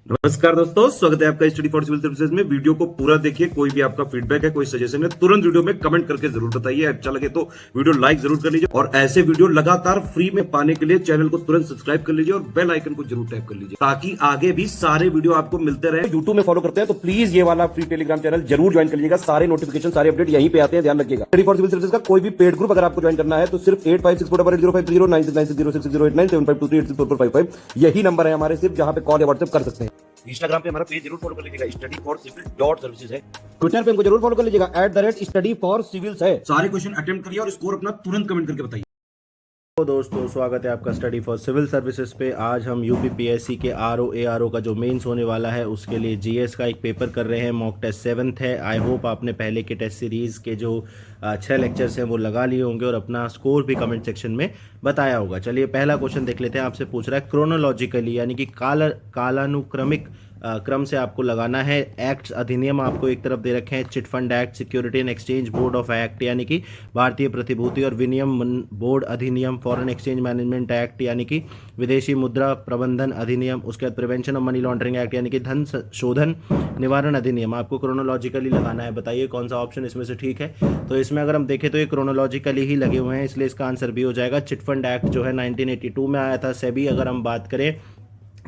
नमस्कार दोस्तों, स्वागत है आपका स्टडी फॉर सिविल सर्विसेज में। वीडियो को पूरा देखिए। कोई भी आपका फीडबैक है, कोई सजेशन है, तुरंत वीडियो में कमेंट करके जरूर बताइए। अच्छा लगे तो वीडियो लाइक जरूर कर लीजिए और ऐसे वीडियो लगातार फ्री में पाने के लिए चैनल को तुरंत सब्सक्राइब कर लीजिए और बेल आइकन को जरूर टैप कर लीजिए ताकि आगे भी सारे वीडियो आपको मिलते रहे। यूट्यूब में फॉलो करते हैं तो प्लीज ये वाला फ्री टेलीग्राम चैनल जरूर ज्वाइन कर लीजिएगा। सारे नोटिफिकेशन, सारे अपडेट यहीं पे आते हैं, ध्यान रखिएगा। स्टडी फॉर सिविल सर्विसेज का कोई भी पेड ग्रुप अगर आपको ज्वाइन करना है तो सिर्फ 856480560660897523864455 यही नंबर है हमारे, सिर्फ जहां पे कॉल या व्हाट्सएप कर सकते हैं। इंस्टाग्राम पे हमारा पेज जरूर फॉलो कर लीजिएगा, study for civil dot services है। ट्विटर पे हमको जरूर फॉलो कर लीजिएगा, @study for civils है। सारे क्वेश्चन अटेम्प्ट करिए और स्कोर अपना तुरंत कमेंट करके बताइए। तो दोस्तों, स्वागत है आपका स्टडी फॉर सिविल सर्विसेज पे। आज हम यूपीपीएससी के आरओ का जो मेंस होने वाला है उसके लिए जीएस का एक पेपर कर रहे हैं। मॉक टेस्ट 7th है। आई होप आपने पहले के टेस्ट सीरीज़ के जो 6 लेक्चर्स हैं वो लगा लिए होंगे और अपना स्कोर भी कमेंट सेक्शन में बताया होगा। चलिए पहला क्वेश्चन देख लेते हैं। आपसे पूछ रहा है क्रोनोलॉजिकली यानी कि कालानुक्रमिक क्रम से आपको लगाना है। एक्ट अधिनियम आपको एक तरफ दे रखे हैं, chit fund act, security and exchange board of act यानी कि भारतीय प्रतिभूति और विनियम बोर्ड अधिनियम, फॉरेन एक्सचेंज मैनेजमेंट एक्ट यानी कि विदेशी मुद्रा प्रबंधन अधिनियम, उसके बाद prevention of money laundering act यानी कि धन शोधन निवारण अधिनियम। आपको क्रोनोलॉजिकली लगाना है। बताइए कौन सा ऑप्शन इसमें से ठीक है। तो इसमें अगर हम देखें तो ये क्रोनोलॉजिकली ही लगे हुए हैं, इसलिए इसका आंसर भी हो जाएगा। चिट फंड एक्ट जो है 1982 में आया था। सेबी अगर हम बात करें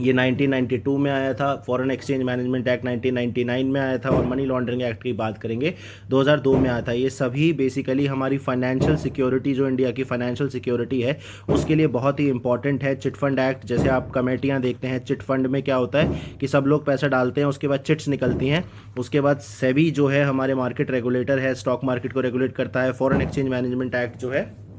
ये 1992 में आया था। फॉरेन एक्सचेंज मैनेजमेंट एक्ट 1999 में आया था और मनी लॉन्ड्रिंग एक्ट की बात करेंगे 2002 में आया था। ये सभी बेसिकली हमारी फाइनेंशियल सिक्योरिटी, जो इंडिया की फाइनेंशियल सिक्योरिटी है उसके लिए बहुत ही इंपॉर्टेंट है। चिट फंड एक्ट, जैसे आप कमेटियां देखते हैं, चिट फंड में क्या होता है कि सब लोग पैसा डालते हैं, उसके बाद चिट्स निकलती हैं, उसके बाद सेबी जो है हमारे मार्केट रेगुलेटर है, स्टॉक मार्केट को रेगुलेट करता है। फॉरेन एक्सचेंज मैनेजमेंट एक्ट जो है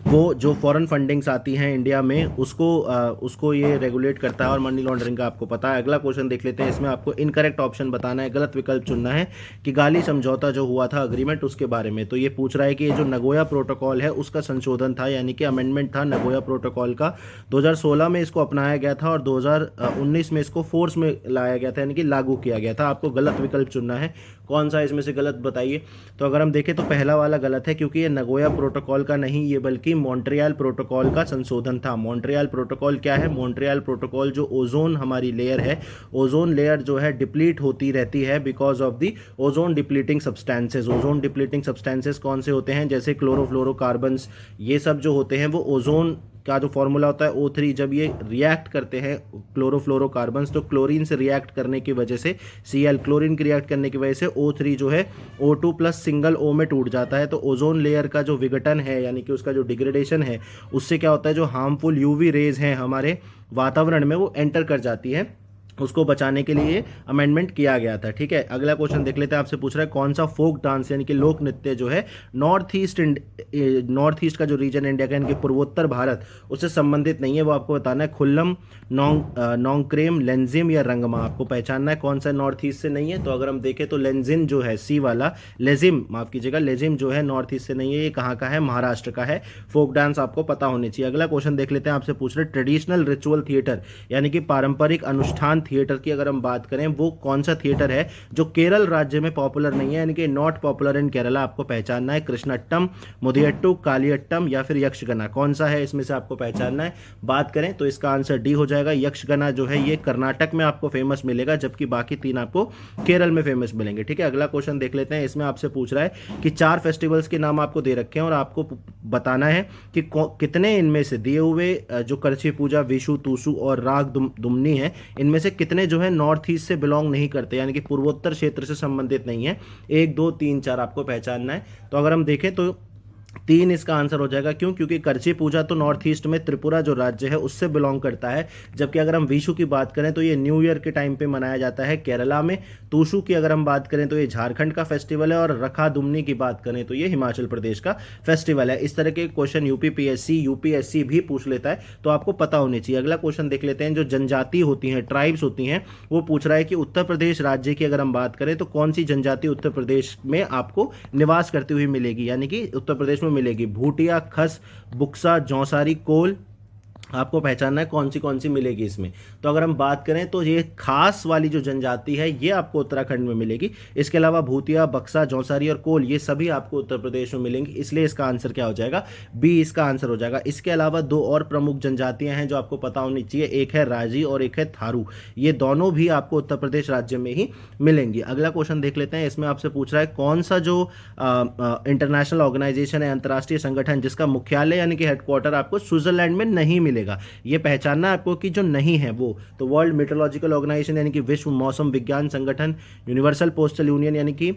वो जो फॉरेन फंडिंग्स आती हैं इंडिया में उसको ये रेगुलेट करता है और मनी लॉन्ड्रिंग का आपको पता है। अगला क्वेश्चन देख लेते हैं। इसमें आपको इनकरेक्ट ऑप्शन बताना है, गलत विकल्प चुनना है कि गाली समझौता जो हुआ था अग्रीमेंट उसके बारे में। तो ये पूछ रहा है कि ये जो नगोया प्रोटोकॉल है उसका संशोधन था यानी कि अमेंडमेंट था नगोया प्रोटोकॉल का। 2016 में इसको अपनाया गया था और 2019 में इसको फोर्स में लाया गया था यानी कि लागू किया गया था। आपको गलत विकल्प चुनना है। कौन सा इसमें से गलत बताइए। तो अगर हम देखें तो पहला वाला गलत है क्योंकि ये नगोया प्रोटोकॉल का नहीं, ये बल्कि मॉन्ट्रियल प्रोटोकॉल का संशोधन था। मॉन्ट्रियल प्रोटोकॉल क्या है? मॉन्ट्रियल प्रोटोकॉल जो ओजोन हमारी लेयर है, ओजोन लेयर जो है डिप्लीट होती रहती है because of the ozone depleting substances. Ozone depleting substances कौन से होते हैं? जैसे क्लोरोफ्लोरोकार्बन्स, ये सब जो होते हैं वो ओजोन का जो फॉर्मूला होता है O3, जब ये रिएक्ट करते हैं क्लोरोफ्लोरोकार्बन्स तो क्लोरीन से रिएक्ट करने की वजह से Cl, क्लोरीन की रिएक्ट करने की वजह से O3 जो है O2 प्लस सिंगल O में टूट जाता है। तो ओजोन लेयर का जो विघटन है यानी कि उसका जो डिग्रेडेशन है उससे क्या होता है, जो हार्मफुल UV रेज हैं हमारे वातावरण में वो एंटर कर जाती है, उसको बचाने के लिए अमेंडमेंट किया गया था। ठीक है, अगला क्वेश्चन देख लेते हैं। आपसे पूछ रहा है कौन सा फोक डांस यानी कि लोक नृत्य जो है नॉर्थ ईस्ट का जो रीजन इंडिया का यानी कि पूर्वोत्तर भारत उससे संबंधित नहीं है, वो आपको बताना है। खुल्लम, नोंगक्रेम, लेंजिम या रंगमा। आपको पहचानना है कौन सा नॉर्थ ईस्ट से नहीं है। तो अगर हम देखें तो लेंजिन जो है सी वाला, लेजिम माफ कीजिएगा, लेजिम जो है नॉर्थ ईस्ट से नहीं है। ये कहाँ का है? महाराष्ट्र का है। फोक डांस आपको पता होनी चाहिए। अगला क्वेश्चन देख लेते हैं। आपसे पूछ रहे ट्रेडिशनल रिचुअल थिएटर यानी कि पारंपरिक अनुष्ठान थिएटर की अगर हम बात करें वो कौन सा थिएटर है जो केरल राज्य में पॉपुलर नहीं है यानी कि नॉट पॉपुलर इन केरला। आपको पहचानना है कृष्णाट्टम, मुदियट्टू, कालियट्टम या फिर यक्षगना। कौन सा है इसमें से आपको पहचानना है। बात करें तो इसका आंसर डी हो जाएगा। यक्षगना जो है ये कर्नाटक में आपको फेमस मिलेगा जबकि बाकी 3 आपको केरल में फेमस मिलेंगे। ठीक है, अगला क्वेश्चन देख लेते हैं। इसमें आपसे पूछ रहा है कि 4 फेस्टिवल्स के नाम आपको दे रखे हैं और आपको बताना है कि कितने इनमें से दिए हुए जो करछी पूजा, विशु, तूसु और राग दुमनी है, इनमें से कितने जो है नॉर्थ ईस्ट से बिलोंग नहीं करते यानी कि पूर्वोत्तर क्षेत्र से संबंधित नहीं है। 1, 2, 3, 4 आपको पहचानना है। तो अगर हम देखें तो 3 इसका आंसर हो जाएगा। क्यों? क्योंकि करछी पूजा तो नॉर्थ ईस्ट में त्रिपुरा जो राज्य है उससे बिलोंग करता है, जबकि अगर हम विशु की बात करें तो ये न्यू ईयर के टाइम पे मनाया जाता है केरला में। तूशु की अगर हम बात करें तो ये झारखंड का फेस्टिवल है और रखा दुमनी की बात करें तो ये हिमाचल प्रदेश का फेस्टिवल है। इस तरह के क्वेश्चन यूपीपीएससी, यूपीएससी भी पूछ लेता है, तो आपको पता होनी चाहिए। अगला क्वेश्चन देख लेते हैं। जो जनजाति होती हैं, ट्राइब्स होती हैं, वो पूछ रहा है कि उत्तर प्रदेश राज्य की अगर हम बात करें तो कौन सी जनजाति उत्तर प्रदेश में आपको निवास करती हुई मिलेगी यानी कि उत्तर प्रदेश में मिलेगी। भूटिया, खस, बुक्सा, जौसारी, कोल आपको पहचानना है कौन सी मिलेगी इसमें। तो अगर हम बात करें तो ये खास वाली जो जनजाति है ये आपको उत्तराखंड में मिलेगी। इसके अलावा भूतिया, बक्सा, जौनसारी और कोल ये सभी आपको उत्तर प्रदेश में मिलेंगी, इसलिए इसका आंसर क्या हो जाएगा, बी इसका आंसर हो जाएगा। इसके अलावा दो और प्रमुख जनजातियां हैं जो आपको पता होनी चाहिए, एक है राजी और एक है थारू। ये दोनों भी आपको उत्तर प्रदेश राज्य में ही मिलेंगी। अगला क्वेश्चन देख लेते हैं, इसमें आपसे पूछ रहा है कौन सा जो इंटरनेशनल ऑर्गेनाइजेशन है, अंतर्राष्ट्रीय संगठन जिसका मुख्यालय यानी कि हेडक्वार्टर आपको स्विट्जरलैंड में नहीं मिलेगा। ये पहचानना है आपको कि जो नहीं है वो, तो वर्ल्ड मेट्रोलॉजिकल ऑर्गेनाइजेशन यानी कि विश्व मौसम विज्ञान संगठन, यूनिवर्सल पोस्टल यूनियन यानी कि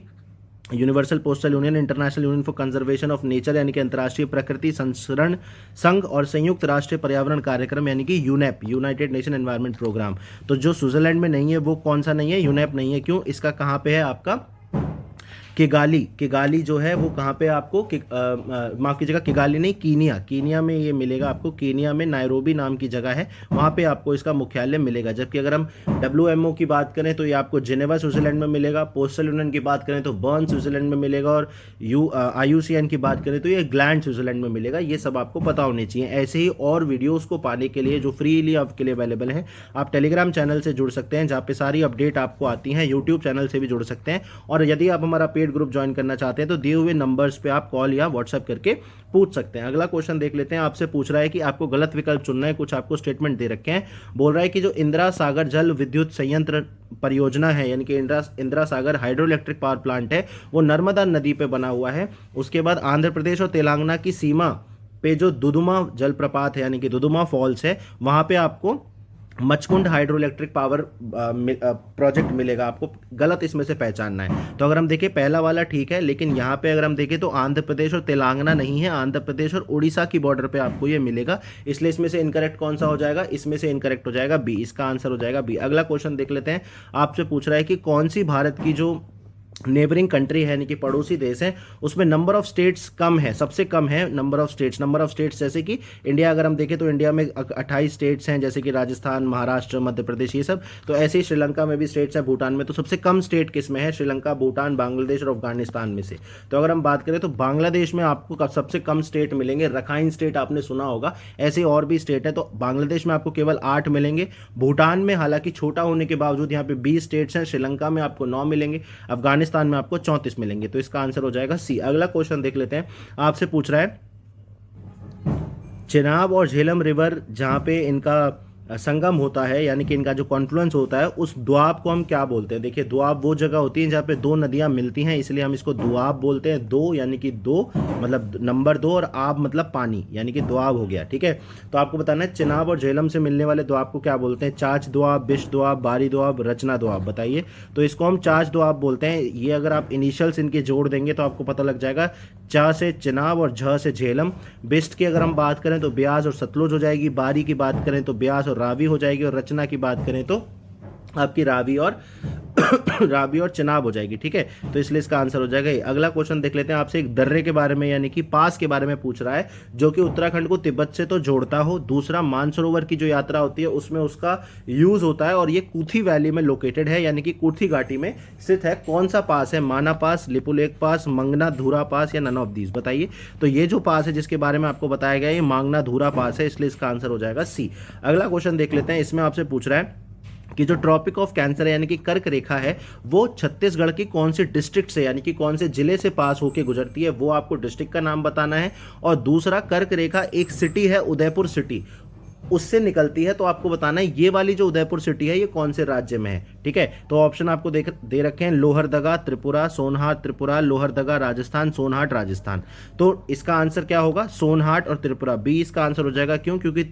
universal postal union, international union for conservation of nature यानी कि अंतर्राष्ट्रीय प्रकृति संरक्षण संघ और संयुक्त राष्ट्र पर्यावरण कार्यक्रम यानी कि UNEP, United Nation Environment Programme. तो जो स्विट्जरलैंड में नहीं है वो कौन सा नहीं है, यूनेप नहीं है। क्यों, इसका कहाँ पे है आपका, किगाली जो है वो कहाँ पे आपको माफ कीजिएगा, किगाली नहीं, कीनिया में ये मिलेगा आपको। कीनिया में नायरोबी नाम की जगह है, वहाँ पे आपको इसका मुख्यालय मिलेगा। जबकि अगर हम WMO की बात करें तो ये आपको जिनेवा स्विट्जरलैंड में मिलेगा। पोस्टल यूनियन की बात करें तो बर्न स्विट्जरलैंड में मिलेगा। और IUCN की बात करें तो ये ग्लैंड स्विट्जरलैंड में मिलेगा। ये सब आपको पता होने चाहिए। ऐसे ही और वीडियोज़ को पाने के लिए जो फ्रीली आपके लिए अवेलेबल है, आप टेलीग्राम चैनल से जुड़ सकते हैं जहाँ पे सारी अपडेट आपको आती हैं। यूट्यूब चैनल से भी जुड़ सकते हैं। और यदि आप हमारा पेड ग्रुप ज्वाइन करना चाहते हैं तो दिए हुए नंबर्स पे आप कॉल या व्हाट्सएप करके पूछ सकते हैं। अगला क्वेश्चन देख लेते हैं, आपसे पूछ रहा है कि आपको गलत विकल्प चुनना है। कुछ आपको स्टेटमेंट दे रखे हैं। बोल रहा है कि जो इंदिरा सागर जल विद्युत संयंत्र परियोजना है यानी कि Indira Sagar hydro electric power plant है, वो नर्मदा नदी पे बना हुआ है। उसके बाद आंध्र प्रदेश और तेलंगाना की सीमा पे जो दुदुमा जलप्रपात है यानी कि दुदुमा फॉल्स है, वहां पे आपको Machkund hydro electric power project मिलेगा। आपको गलत इसमें से पहचानना है। तो अगर हम देखें पहला वाला ठीक है, लेकिन यहाँ पे अगर हम देखें तो आंध्र प्रदेश और तेलंगाना नहीं है, आंध्र प्रदेश और उड़ीसा की बॉर्डर पे आपको ये मिलेगा। इसलिए इसमें से इनकरेक्ट कौन सा हो जाएगा, इसमें से इनकरेक्ट हो जाएगा बी, इसका आंसर हो जाएगा बी। अगला क्वेश्चन देख लेते हैं, आपसे पूछ रहा है कि कौन सी भारत की जो नेबरिंग कंट्री है यानी कि पड़ोसी देश है, उसमें नंबर ऑफ स्टेट्स कम है, सबसे कम है नंबर ऑफ स्टेट्स। जैसे कि इंडिया अगर हम देखें तो इंडिया में 28 स्टेट्स हैं, जैसे कि राजस्थान, महाराष्ट्र, मध्य प्रदेश, ये सब। तो ऐसे ही श्रीलंका में भी स्टेट्स हैं, भूटान में। तो सबसे कम स्टेट किस में है, श्रीलंका, भूटान, बांग्लादेश और अफगानिस्तान में से। तो अगर हम बात करें तो बांग्लादेश में आपको सबसे कम स्टेट मिलेंगे। रखाइन स्टेट आपने सुना होगा, ऐसे और भी स्टेट है। तो बांग्लादेश में आपको केवल 8 मिलेंगे। भूटान में हालांकि छोटा होने के बावजूद यहाँ पे 20 स्टेट्स हैं। श्रीलंका में आपको 9 मिलेंगे। अफगानिस्तान में आपको 34 मिलेंगे। तो इसका आंसर हो जाएगा सी। अगला क्वेश्चन देख लेते हैं, आपसे पूछ रहा है चेनाब और झेलम रिवर जहां पे इनका संगम होता है यानी कि इनका जो कॉन्फ्लुएंस होता है, उस द्वाब को हम क्या बोलते हैं। देखिए द्वाब वो जगह होती है जहाँ पे दो नदियाँ मिलती हैं, इसलिए हम इसको द्वाब बोलते हैं। दो यानी कि दो मतलब नंबर 2 और आब मतलब पानी, यानी कि द्वाब हो गया। ठीक है, तो आपको बताना है चिनाब और झेलम से मिलने वाले द्वाब को क्या बोलते हैं। चाच द्वाब, बिश द्वाब, बारी द्वाब, रचना द्वाब। बताइए। तो इसको हम चाच द्वाब बोलते हैं। ये अगर आप इनिशियल्स इनके जोड़ देंगे तो आपको पता लग जाएगा। चा से चिनाब और झ से झेलम। बिस्ट की अगर हम बात करें तो ब्यास और सतलुज हो जाएगी। बारी की बात करें तो ब्यास और रावी हो जाएगी। और रचना की बात करें तो आपकी रावी और चिनाब हो जाएगी। ठीक है, तो इसलिए इसका आंसर हो जाएगा। अगला क्वेश्चन देख लेते हैं, आपसे एक दर्रे के बारे में यानी कि पास के बारे में पूछ रहा है जो कि उत्तराखंड को तिब्बत से तो जोड़ता हो। दूसरा, मानसरोवर की जो यात्रा होती है उसमें उसका यूज होता है और ये कुर्थी वैली में लोकेटेड है यानी कि कुर्थी घाटी में स्थित है। कौन सा पास है, माना पास, लिपुलेख पास, मंगना धूरा पास या नन ऑफ दीज। बताइए। तो ये जो पास है जिसके बारे में आपको बताया गया ये मांगना धूरा पास है, इसलिए इसका आंसर हो जाएगा सी। अगला क्वेश्चन देख लेते हैं, इसमें आपसे पूछ रहा है कि जो ट्रॉपिक ऑफ कैंसर है यानी कि कर्क रेखा है वो छत्तीसगढ़ की कौन सी डिस्ट्रिक्ट से यानी कि कौन से जिले से पास होकर गुजरती है, वो आपको डिस्ट्रिक्ट का नाम बताना है। और दूसरा, कर्क रेखा एक सिटी है उदयपुर सिटी, उससे निकलती है। तो आपको बताना है ये वाली जो उदयपुर सिटी है ये कौन से राज्य में है। ठीक है, तो ऑप्शन आपको दे रखे हैं लोहरदगा त्रिपुरा, सोनहाट त्रिपुरा, लोहरदगा राजस्थान, सोनहाट राजस्थान। तो इसका आंसर क्या होगा, सोनहाट और त्रिपुरा, बी इसका आंसर हो जाएगा। क्यों, क्योंकि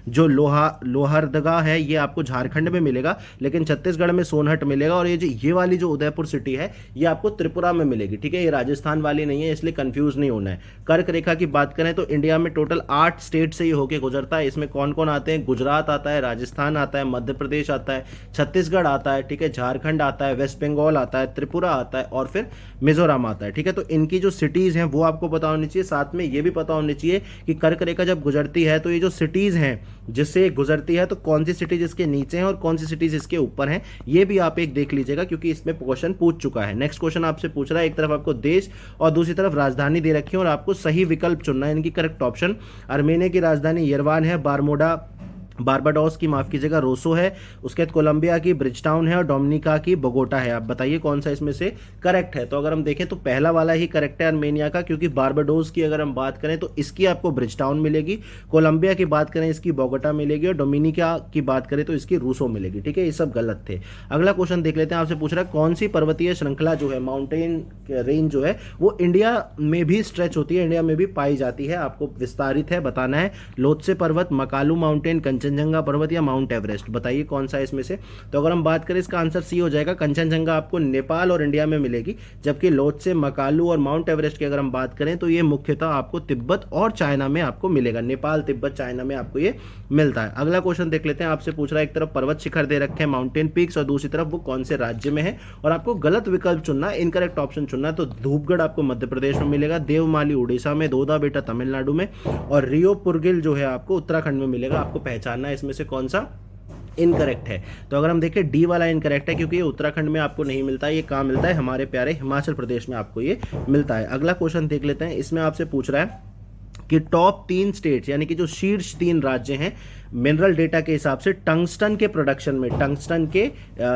जो लोहरदगा है ये आपको झारखंड में मिलेगा लेकिन छत्तीसगढ़ में सोनहट मिलेगा। और ये वाली जो उदयपुर सिटी है ये आपको त्रिपुरा में मिलेगी। ठीक है, ये राजस्थान वाली नहीं है, इसलिए कंफ्यूज नहीं होना है। कर्क रेखा की बात करें तो इंडिया में टोटल 8 स्टेट से ये होके गुजरता है। इसमें कौन कौन आते हैं, गुजरात आता है, राजस्थान आता है, मध्य प्रदेश आता है, छत्तीसगढ़ आता है, ठीक है, झारखंड आता है, वेस्ट बंगाल आता है, त्रिपुरा आता है और फिर मिजोरम आता है, ठीक है। तो इनकी जो सिटीज़ हैं वो आपको पता होनी चाहिए। साथ में ये भी पता होनी चाहिए कि कर्क रेखा जब गुजरती है तो ये जो सिटीज़ हैं जिससे गुजरती है तो कौन सी सिटीज़ इसके नीचे हैं और कौन सी सिटीज़ इसके ऊपर हैं, ये भी आप एक देख लीजिएगा क्योंकि इसमें क्वेश्चन पूछ चुका है। नेक्स्ट क्वेश्चन आपसे पूछ रहा है, एक तरफ आपको देश और दूसरी तरफ राजधानी दे रखी है और आपको सही विकल्प चुनना है। इनकी करेक्ट ऑप्शन अर्मेनिया की राजधानी यरवान है, बारबाडोस की माफ कीजिएगा रोसो है, उसके बाद कोलंबिया की ब्रिजटाउन है और डोमिनिका की बोगोटा है। आप बताइए कौन सा इसमें से करेक्ट है। तो अगर हम देखें तो पहला वाला ही करेक्ट है अर्मेनिया का, क्योंकि बारबाडोस की अगर हम बात करें तो इसकी आपको ब्रिजटाउन मिलेगी, कोलंबिया की बात करें इसकी बोगोटा मिलेगी और डोमिनिका की बात करें तो इसकी रूसो मिलेगी, ठीक है। ये सब गलत थे। अगला क्वेश्चन देख लेते हैं। आपसे पूछ रहा है कौन सी पर्वतीय श्रृंखला जो है, माउंटेन रेंज जो है वो इंडिया में भी स्ट्रेच होती है, इंडिया में भी पाई जाती है, आपको विस्तारित है बताना है। लोत्से पर्वत, मकालू माउंटेन, कंचनजंगा पर्वत या माउंट एवरेस्ट, बताइए कौन सा है इसमें से। तो अगर हम बात करें इसका आंसर सी हो जाएगा। कंचनजंगा आपको नेपाल और इंडिया में मिलेगी, जबकि लोत्से, मकालू और माउंट एवरेस्ट की अगर हम बात करें तो ये मुख्यतः आपको तिब्बत और चाइना में आपको मिलेगा, नेपाल, तिब्बत, चाइना में आपको ये मिलता है। अगला क्वेश्चन देख लेते हैं। आपसे पूछ रहा है एक तरफ पर्वत शिखर दे रखे हैं माउंटेन पीक्स और दूसरी तरफ वो कौन से राज्य में है और आपको गलत विकल्प चुनना है, इनकरेक्ट ऑप्शन चुनना है। तो धूपगढ़ आपको मध्य प्रदेश में मिलेगा, देवमाली उड़ीसा में, दोदा बेटा तमिलनाडु में और रियो पुरगिल जो है आपको उत्तराखंड में मिलेगा। आपको पहचानना है इसमें से कौन सा इनकरेक्ट है। तो अगर हम देखें डी वाला इनकरेक्ट है क्योंकि ये उत्तराखंड में आपको नहीं मिलता है, ये कहाँ मिलता है, हमारे प्यारे हिमाचल प्रदेश में आपको ये मिलता है। अगला क्वेश्चन देख लेते हैं। इसमें आपसे पूछ रहा है कि टॉप 3 स्टेट्स यानी कि जो शीर्ष 3 राज्य हैं मिनरल डेटा के हिसाब से टंगस्टन के प्रोडक्शन में,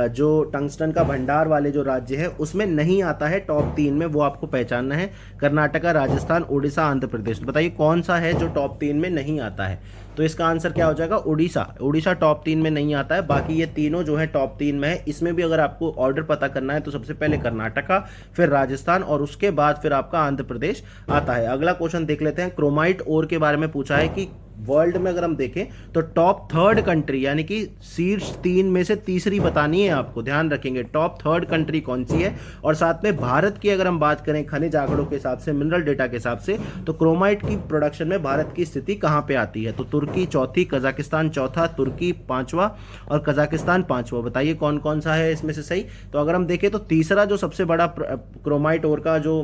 जो टंगस्टन का भंडार वाले जो राज्य है उसमें नहीं आता है टॉप 3 में, वो आपको पहचानना है। कर्नाटका, राजस्थान, उड़ीसा, आंध्र प्रदेश। बताइए कौन सा है जो टॉप 3 में नहीं आता है। तो इसका आंसर क्या हो जाएगा, उड़ीसा। उड़ीसा टॉप 3 में नहीं आता है, बाकी ये तीनों जो है टॉप 3 में है। इसमें भी अगर आपको ऑर्डर पता करना है तो सबसे पहले कर्नाटका, फिर राजस्थान और उसके बाद फिर आपका आंध्र प्रदेश आता है। अगला क्वेश्चन देख लेते हैं। क्रोमाइट ओर के बारे में पूछा है कि वर्ल्ड में अगर हम देखें तो टॉप 3rd कंट्री यानी कि शीर्ष 3 में से तीसरी बतानी है आपको, ध्यान रखेंगे टॉप 3rd कंट्री कौन सी है। और साथ में भारत की अगर हम बात करें खनिज आंकड़ों के हिसाब से, मिनरल डेटा के हिसाब से, तो क्रोमाइट की प्रोडक्शन में भारत की स्थिति कहां पे आती है। तो तुर्की चौथी, कजाकिस्तान चौथा, तुर्की 5वां और कजाकिस्तान 5वां। बताइए कौन कौन सा है इसमें से सही। तो अगर हम देखें तो तीसरा जो सबसे बड़ा क्रोमाइट ओर का जो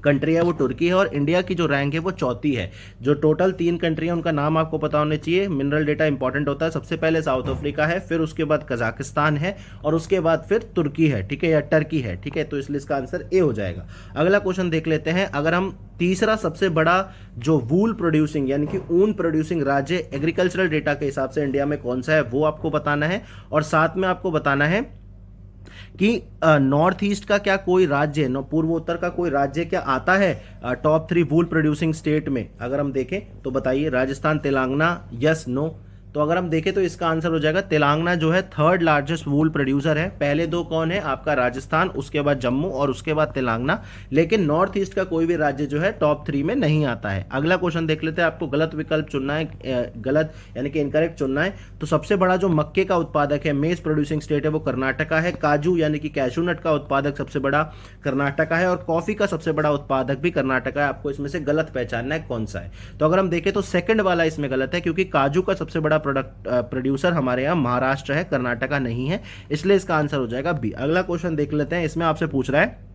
कंट्री है वो तुर्की है और इंडिया की जो रैंक है वो चौथी है। जो टोटल 3 कंट्री है उनका नाम आपको पता होने चाहिए, मिनरल डेटा इंपॉर्टेंट होता है। सबसे पहले साउथ अफ्रीका है, फिर उसके बाद कजाकिस्तान है और उसके बाद फिर तुर्की है, ठीक है, या टर्की है, ठीक है। तो इसलिए इसका आंसर ए हो जाएगा। अगला क्वेश्चन देख लेते हैं। अगर हम तीसरा सबसे बड़ा जो वूल प्रोड्यूसिंग यानी कि ऊन प्रोड्यूसिंग राज्य एग्रीकल्चरल डेटा के हिसाब से इंडिया में कौन सा है वो आपको बताना है और साथ में आपको बताना है कि नॉर्थ ईस्ट का क्या कोई राज्य, पूर्वोत्तर का कोई राज्य क्या आता है टॉप 3 वूल प्रोड्यूसिंग स्टेट में। अगर हम देखें तो बताइए राजस्थान, तेलंगाना, यस नो। तो अगर हम देखें तो इसका आंसर हो जाएगा तेलंगाना जो है 3rd लार्जेस्ट वूल प्रोड्यूसर है। पहले 2 कौन है आपका, राजस्थान, उसके बाद जम्मू और उसके बाद तेलंगाना। लेकिन नॉर्थ ईस्ट का कोई भी राज्य जो है टॉप 3 में नहीं आता है। अगला क्वेश्चन देख लेते हैं। आपको गलत विकल्प चुनना है, गलत यानी कि इनकरेक्ट चुनना है। तो सबसे बड़ा जो मक्के का उत्पादक है, मेज प्रोड्यूसिंग स्टेट है, वो कर्नाटका है। काजू यानी कि कैशू नट का उत्पादक सबसे बड़ा कर्नाटका है और कॉफी का सबसे बड़ा उत्पादक भी कर्नाटका है। आपको इसमें से गलत पहचानना है कौन सा है। तो अगर हम देखें तो सेकंड वाला इसमें गलत है क्योंकि काजू का सबसे बड़ा प्रोड्यूसर हमारे यहाँ महाराष्ट्र है, कर्नाटका नहीं है, इसलिए इसका आंसर हो जाएगा बी। अगला क्वेश्चन देख लेते हैं। इसमें आपसे पूछ रहा है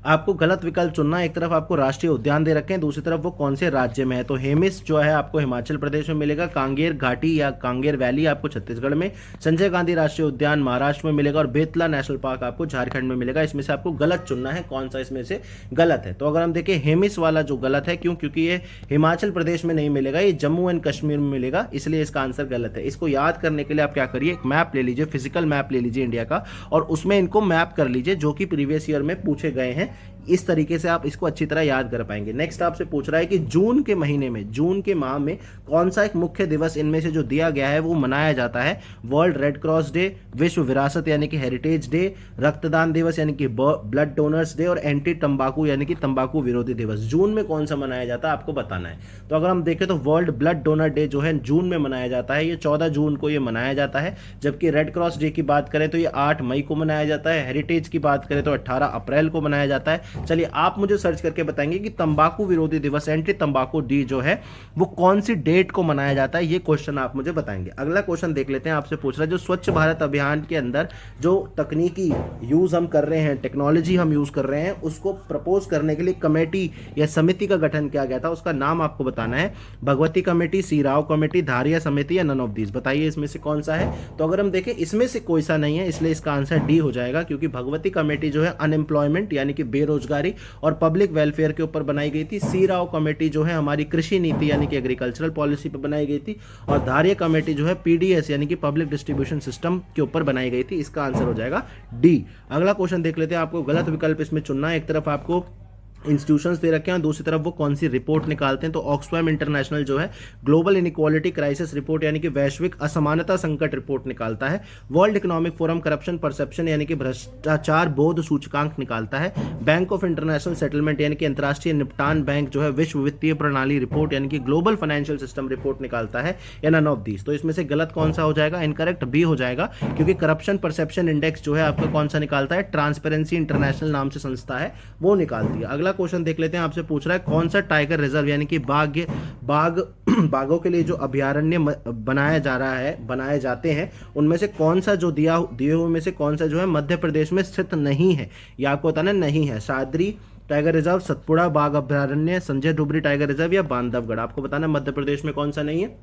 आपको गलत विकल्प चुनना है। एक तरफ आपको राष्ट्रीय उद्यान दे रखे हैं, दूसरी तरफ वो कौन से राज्य में है। तो हेमिस जो है आपको हिमाचल प्रदेश में मिलेगा, कांगेर घाटी या कांगेर वैली आपको छत्तीसगढ़ में, संजय गांधी राष्ट्रीय उद्यान महाराष्ट्र में मिलेगा और बेतला नेशनल पार्क आपको झारखंड में मिलेगा। इसमें से आपको गलत चुनना है कौन सा इसमें से गलत है। तो अगर हम देखें हेमिस वाला जो गलत है, क्यों, क्योंकि ये हिमाचल प्रदेश में नहीं मिलेगा, ये जम्मू एंड कश्मीर में मिलेगा, इसलिए इसका आंसर गलत है। इसको याद करने के लिए आप क्या करिए, एक मैप ले लीजिए, फिजिकल मैप ले लीजिए इंडिया का और उसमें इनको मैप कर लीजिए जो कि प्रीवियस ईयर में पूछे गए हैं। इस तरीके से आप इसको अच्छी तरह याद कर पाएंगे। नेक्स्ट आपसे पूछ रहा है कि जून के महीने में, जून के माह में कौन सा एक मुख्य दिवस इनमें से जो दिया गया है वो मनाया जाता है। वर्ल्ड रेड क्रॉस डे, विश्व विरासत यानी कि हेरिटेज डे, रक्तदान दिवस यानी कि ब्लड डोनर्स डे और एंटी तंबाकू यानी कि तंबाकू विरोधी दिवस। जून में कौन सा मनाया जाता है आपको बताना है। तो अगर हम देखें तो वर्ल्ड ब्लड डोनर डे जो है जून में मनाया जाता है, ये 14 जून को ये मनाया जाता है। जबकि रेड क्रॉस डे की बात करें तो ये 8 मई को मनाया जाता है। हेरिटेज की बात करें तो 18 अप्रैल को मनाया जाता है। चलिए आप मुझे सर्च करके बताएंगे कि तंबाकू विरोधी दिवस, एंटी तंबाकू डे जो है वो कौन सी डेट को मनाया जाता है, ये क्वेश्चन आप मुझे बताएंगे। अगला क्वेश्चन देख लेते हैं, आपसे पूछ रहा है जो स्वच्छ भारत अभियान के अंदर जो तकनीकी यूज हम कर रहे हैं, टेक्नोलॉजी हम यूज कर रहे हैं, उसको प्रपोज करने के लिए कमेटी या समिति का गठन किया गया था, उसका नाम आपको बताना है। भगवती कमेटी, सी राव कमेटी, धारिया समिति या नन ऑफ दीज, बताइए इसमें से कौन सा है। तो अगर हम देखें इसमें से कोई सा नहीं है, इसलिए इसका आंसर डी हो जाएगा, क्योंकि भगवती कमेटी जो है अनएम्प्लॉयमेंट यानी कि बेरोजगारी और पब्लिक वेलफेयर के ऊपर बनाई गई थी। सी राव कमेटी जो है हमारी कृषि नीति यानी कि एग्रीकल्चरल पॉलिसी पर बनाई गई थी, और धारिया कमेटी जो है पीडीएस यानी कि पब्लिक डिस्ट्रीब्यूशन सिस्टम के ऊपर बनाई गई थी। इसका आंसर हो जाएगा डी। अगला क्वेश्चन देख लेते हैं, आपको गलत विकल्प इसमें चुनना है। एक तरफ आपको इंस्टीट्यूशंस दे रखे हैं, दूसरी तरफ वो कौन सी रिपोर्ट निकालते हैं। तो ऑक्सफैम इंटरनेशनल जो है ग्लोबल इनइक्वालिटी क्राइसिस रिपोर्ट यानी कि वैश्विक असमानता संकट रिपोर्ट निकालता है। World economic forum corruption perception यानी कि भ्रष्टाचार बोध सूचकांक निकालता है। बैंक ऑफ इंटरनेशनल सेटलमेंट यानी कि अंतर्राष्ट्रीय निपटान बैंक जो है विश्व वित्तीय प्रणाली रिपोर्ट यानी कि ग्लोबल फाइनेंशियल सिस्टम रिपोर्ट निकालता है, या नन ऑफ दीज। तो इसमें से गलत कौन सा हो जाएगा, इनकरेक्ट बी हो जाएगा, क्योंकि करप्शन परसेप्शन इंडेक्स जो है आपका कौन सा निकालता है, ट्रांसपेरेंसी इंटरनेशनल नाम से संस्था है वो निकालती है। अगला क्वेश्चन देख लेते हैं, आपसे पूछ रहा है कौन सा टाइगर रिजर्व यानी कि बाघों के लिए जो अभयारण्य बनाए जाते हैं, उनमें से कौन सा जो दिए हुए में से कौन सा जो है मध्य प्रदेश में स्थित नहीं है, यह आपको बताना नहीं है। शाद्री टाइगर रिजर्व, सतपुड़ा बाघ अभयारण्य, संजय डुबरी टाइगर रिजर्व या बांधवगढ़, आपको बताना मध्य प्रदेश में कौन सा नहीं है।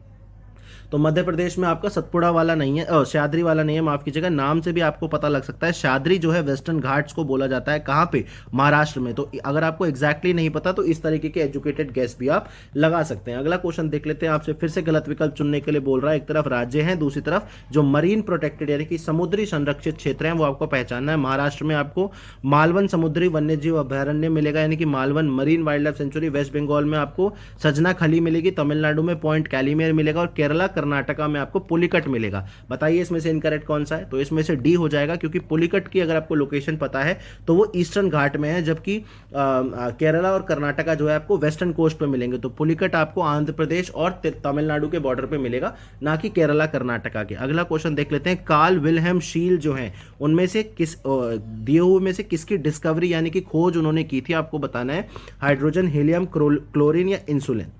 तो मध्य प्रदेश में आपका सतपुड़ा वाला नहीं है, शाद्री वाला नहीं है, माफ कीजिएगा, नाम से भी आपको पता लग सकता है। शाद्री जो है वेस्टर्न घाट्स को बोला जाता है, कहाँ पे, महाराष्ट्र में। तो अगर आपको एग्जैक्टली नहीं पता तो इस तरीके के एजुकेटेड गेस भी आप लगा सकते हैं। अगला क्वेश्चन देख लेते हैं, आपसे फिर से गलत विकल्प चुनने के लिए बोल रहा है। एक तरफ राज्य है, दूसरी तरफ जो मरीन प्रोटेक्टेड यानी कि समुद्री संरक्षित क्षेत्र है वो आपको पहचानना है। महाराष्ट्र में आपको मालवन समुद्री वन्यजीव अभयारण्य मिलेगा यानी कि Malvan marine wild life sanctuary. West Bengal में आपको सजना खली मिलेगी, तमिलनाडु में पॉइंट कैलीमेर मिलेगा, और केरला कर्नाटका में आपको पुलिकट मिलेगा। बताइए इसमें से इनकरेक्ट कौन सा है। तो इसमें से डी हो जाएगा, क्योंकि पुलिकट की अगर आपको लोकेशन पता है तो वो ईस्टर्न घाट में है, जबकि केरला और कर्नाटका जो है आपको वेस्टर्न कोस्ट पे मिलेंगे। तो पुलिकट आपको आंध्र प्रदेश और तमिलनाडु के बॉर्डर पे मिलेगा, ना कि केरला कर्नाटका के। अगला क्वेश्चन देख लेते हैं, कार्ल विल्हेम शील जो है उनमें से दिए हुए में से किसकी डिस्कवरी यानी कि खोज उन्होंने की थी, आपको बताना है। हाइड्रोजन, हीलियम, क्लोरीन या इंसुलिन।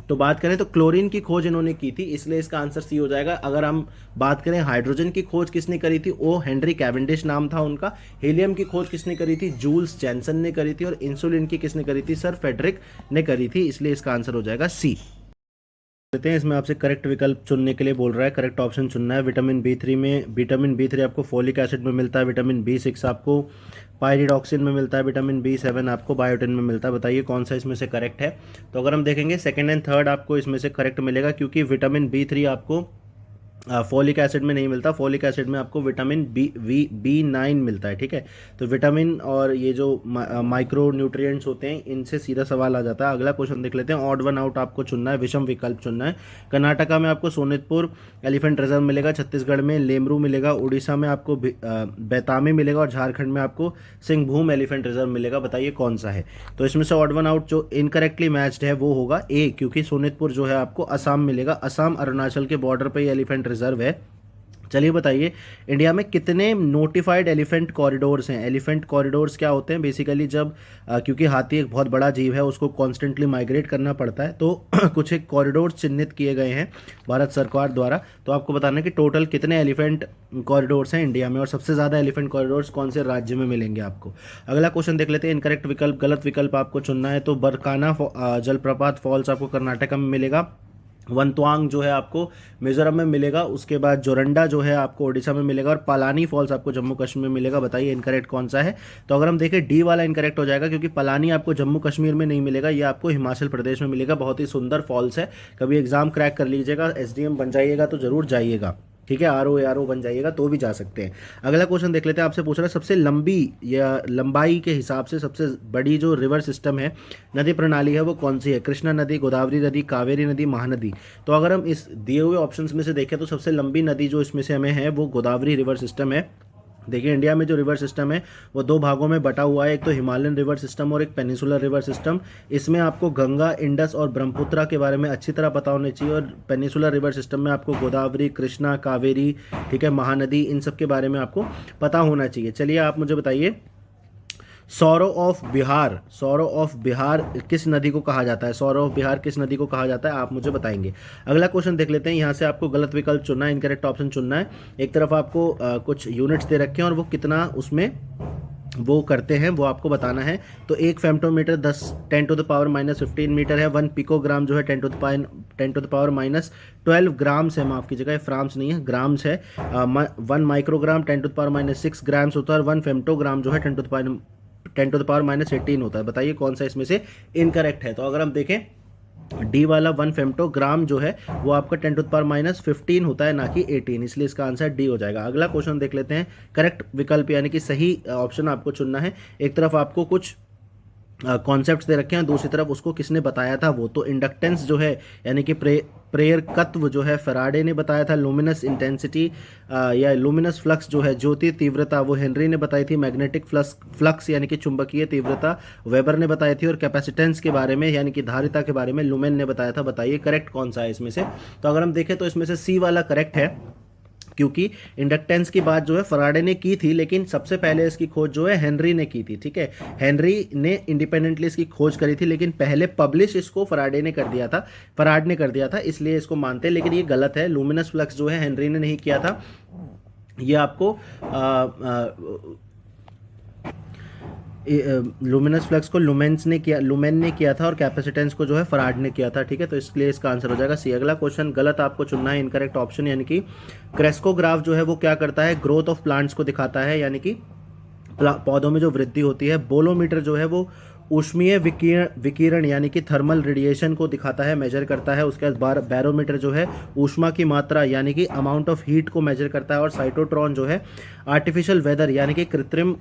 तो बात करें तो क्लोरीन की खोज इन्होंने की थी, इसलिए इसका आंसर सी हो जाएगा। अगर हम बात करें हाइड्रोजन की खोज किसने करी थी, वो हेनरी कैवेंडिश नाम था उनका। हीलियम की खोज किसने करी थी, जूल्स जैनसन ने करी थी। और इंसुलिन की किसने करी थी, सर फेडरिक ने करी थी, इसलिए इसका आंसर हो जाएगा सी। लेते हैं, इसमें आपसे करेक्ट विकल्प चुनने के लिए बोल रहा है, करेक्ट ऑप्शन चुनना है। विटामिन B3 में, विटामिन B3 आपको फोलिक एसिड में मिलता है, विटामिन B6 आपको पायरिडॉक्सिन में मिलता है, विटामिन B7 आपको बायोटिन में मिलता है। बताइए कौन सा इसमें से करेक्ट है। तो अगर हम देखेंगे सेकंड एंड थर्ड आपको इसमें से करेक्ट मिलेगा, क्योंकि विटामिन B3 आपको फोलिक एसिड में नहीं मिलता, फोलिक एसिड में आपको विटामिन B9 मिलता है, ठीक है। तो विटामिन और ये जो माइक्रो न्यूट्रिएंट्स होते हैं इनसे सीधा सवाल आ जाता है। अगला क्वेश्चन देख लेते हैं, ऑड वन आउट आपको चुनना है, विषम विकल्प चुनना है। कर्नाटका में आपको सोनितपुर एलिफेंट रिजर्व मिलेगा, छत्तीसगढ़ में लेमरू मिलेगा, उड़ीसा में आपको बैतामी मिलेगा, और झारखंड में आपको सिंहभूम एलिफेंट रिजर्व मिलेगा। बताइए कौन सा है। तो इसमें से ऑड वन आउट जो इनकरेक्टली मैच्ड है वो होगा ए, क्योंकि सोनितपुर जो है आपको असम मिलेगा। असम अरुणाचल के बॉर्डर पर एलिफेंट रिजर्व है। चलिए बताइए, इंडिया में कितने नोटिफाइड एलिफेंट कॉरिडोर्स हैं। एलिफेंट कॉरिडोर्स क्या होते हैं, बेसिकली जब क्योंकि हाथी एक बहुत बड़ा जीव है, उसको कॉन्स्टेंटली माइग्रेट करना पड़ता है, तो कुछ एक कॉरिडोर्स चिन्हित किए गए हैं भारत सरकार द्वारा। तो आपको बताना है कि टोटल कितने एलिफेंट कॉरिडोर्स हैं इंडिया में, और सबसे ज़्यादा एलिफेंट कॉरिडोर्स कौन से राज्य में मिलेंगे आपको। अगला क्वेश्चन देख लेते हैं, इनकरेक्ट विकल्प, गलत विकल्प आपको चुनना है। तो बरकाना जलप्रपात फॉल्स आपको कर्नाटका में मिलेगा, वनत्वांग जो है आपको मिजोरम में मिलेगा, उसके बाद जोरंडा जो है आपको ओडिशा में मिलेगा, और पलानी फॉल्स आपको जम्मू कश्मीर में मिलेगा। बताइए इनकरेक्ट कौन सा है। तो अगर हम देखें डी वाला इनकरेक्ट हो जाएगा, क्योंकि पलानी आपको जम्मू कश्मीर में नहीं मिलेगा, ये आपको हिमाचल प्रदेश में मिलेगा। बहुत ही सुंदर फॉल्स है, कभी एग्जाम क्रैक कर लीजिएगा, SDM बन जाइएगा तो जरूर जाइएगा, ठीक है। RO बन जाइएगा तो भी जा सकते हैं। अगला क्वेश्चन देख लेते हैं, आपसे पूछ रहा है सबसे लंबी या लंबाई के हिसाब से सबसे बड़ी जो रिवर सिस्टम है, नदी प्रणाली है, वो कौन सी है। कृष्णा नदी, गोदावरी नदी, कावेरी नदी, महानदी। तो अगर हम इस दिए हुए ऑप्शंस में से देखें तो सबसे लंबी नदी जो इसमें से हमें है वो गोदावरी रिवर सिस्टम है। देखिए इंडिया में जो रिवर सिस्टम है वो दो भागों में बटा हुआ है, एक तो हिमालयन रिवर सिस्टम और एक पेनिसुलर रिवर सिस्टम। इसमें आपको गंगा, इंडस और ब्रह्मपुत्रा के बारे में अच्छी तरह पता होना चाहिए, और पेनिसुलर रिवर सिस्टम में आपको गोदावरी, कृष्णा, कावेरी, ठीक है, महानदी, इन सब के बारे में आपको पता होना चाहिए। चलिए आप मुझे बताइए sorrow of Bihar, sorrow of Bihar किस नदी को कहा जाता है? सौरो ऑफ बिहार किस नदी को कहा जाता है, आप मुझे बताएंगे। अगला क्वेश्चन देख लेते हैं। यहाँ से आपको गलत विकल्प चुनना है, इनकरेक्ट ऑप्शन चुनना है। एक तरफ आपको कुछ यूनिट्स दे रखे हैं और वो कितना उसमें वो करते हैं वो आपको बताना है। तो एक फेम्टोमीटर 10⁻⁻15 मीटर है। 1 पिकोग्राम जो है 10⁻⁻12 ग्राम्स है, माफ़ कीजिएगा, ये फ्राम्स नहीं है, ग्राम्स है। 1 माइक्रोग्राम 10⁻⁻6 ग्राम्स होता है और 1 फेम्टोग्राम जो है 10⁻⁻18 होता है। बताइए कौन सा इसमें से इनकरेक्ट है। तो अगर हम देखें डी वाला 1 फेम्टोग्राम जो है वो आपका 10⁻15 होता है, ना कि 18, इसलिए इसका आंसर डी हो जाएगा। अगला क्वेश्चन देख लेते हैं। करेक्ट विकल्प यानी कि सही ऑप्शन आपको चुनना है। एक तरफ आपको कुछ कॉन्सेप्ट्स दे रखे हैं, दूसरी तरफ उसको किसने बताया था वो। तो इंडक्टेंस जो है यानी कि प्रेरकत्व जो है फैराडे ने बताया था। लुमिनस इंटेंसिटी या लुमिनस फ्लक्स जो है ज्योति तीव्रता वो हेनरी ने बताई थी। मैग्नेटिक फ्लक्स यानी कि चुंबकीय तीव्रता वेबर ने बताई थी। और कैपेसिटेंस के बारे में यानी कि धारिता के बारे में लुमेन ने बताया था। बताइए करेक्ट कौन सा है इसमें से। तो अगर हम देखें तो इसमें से सी वाला करेक्ट है, क्योंकि इंडक्टेंस की बात जो है फराडे ने की थी, लेकिन सबसे पहले इसकी खोज जो है हेनरी ने की थी। ठीक है, हेनरी ने इंडिपेंडेंटली इसकी खोज करी थी, लेकिन पहले पब्लिश इसको फराडे ने कर दिया था, फराड ने कर दिया था, इसलिए इसको मानते हैं। लेकिन ये गलत है। लुमिनस फ्लक्स जो है हेनरी ने नहीं किया था, ये आपको लुमिनस फ्लक्स को लुमेन ने किया था और कैपेसिटेंस को जो है फराड ने किया था। ठीक है, तो इसलिए इसका आंसर हो जाएगा सी। अगला क्वेश्चन गलत आपको चुनना है, इनकरेक्ट ऑप्शन, यानी कि क्रेस्कोग्राफ जो है वो क्या करता है, ग्रोथ ऑफ प्लांट्स को दिखाता है, यानी कि पौधों में जो वृद्धि होती है। बोलोमीटर जो है वो ऊष्मीय विकिरण यानी कि थर्मल रेडिएशन को दिखाता है, मेजर करता है। उसके बाद बैरोमीटर जो है ऊष्मा की मात्रा यानी कि अमाउंट ऑफ हीट को मेजर करता है। और साइटोट्रॉन जो है आर्टिफिशियल वेदर यानी कि कृत्रिम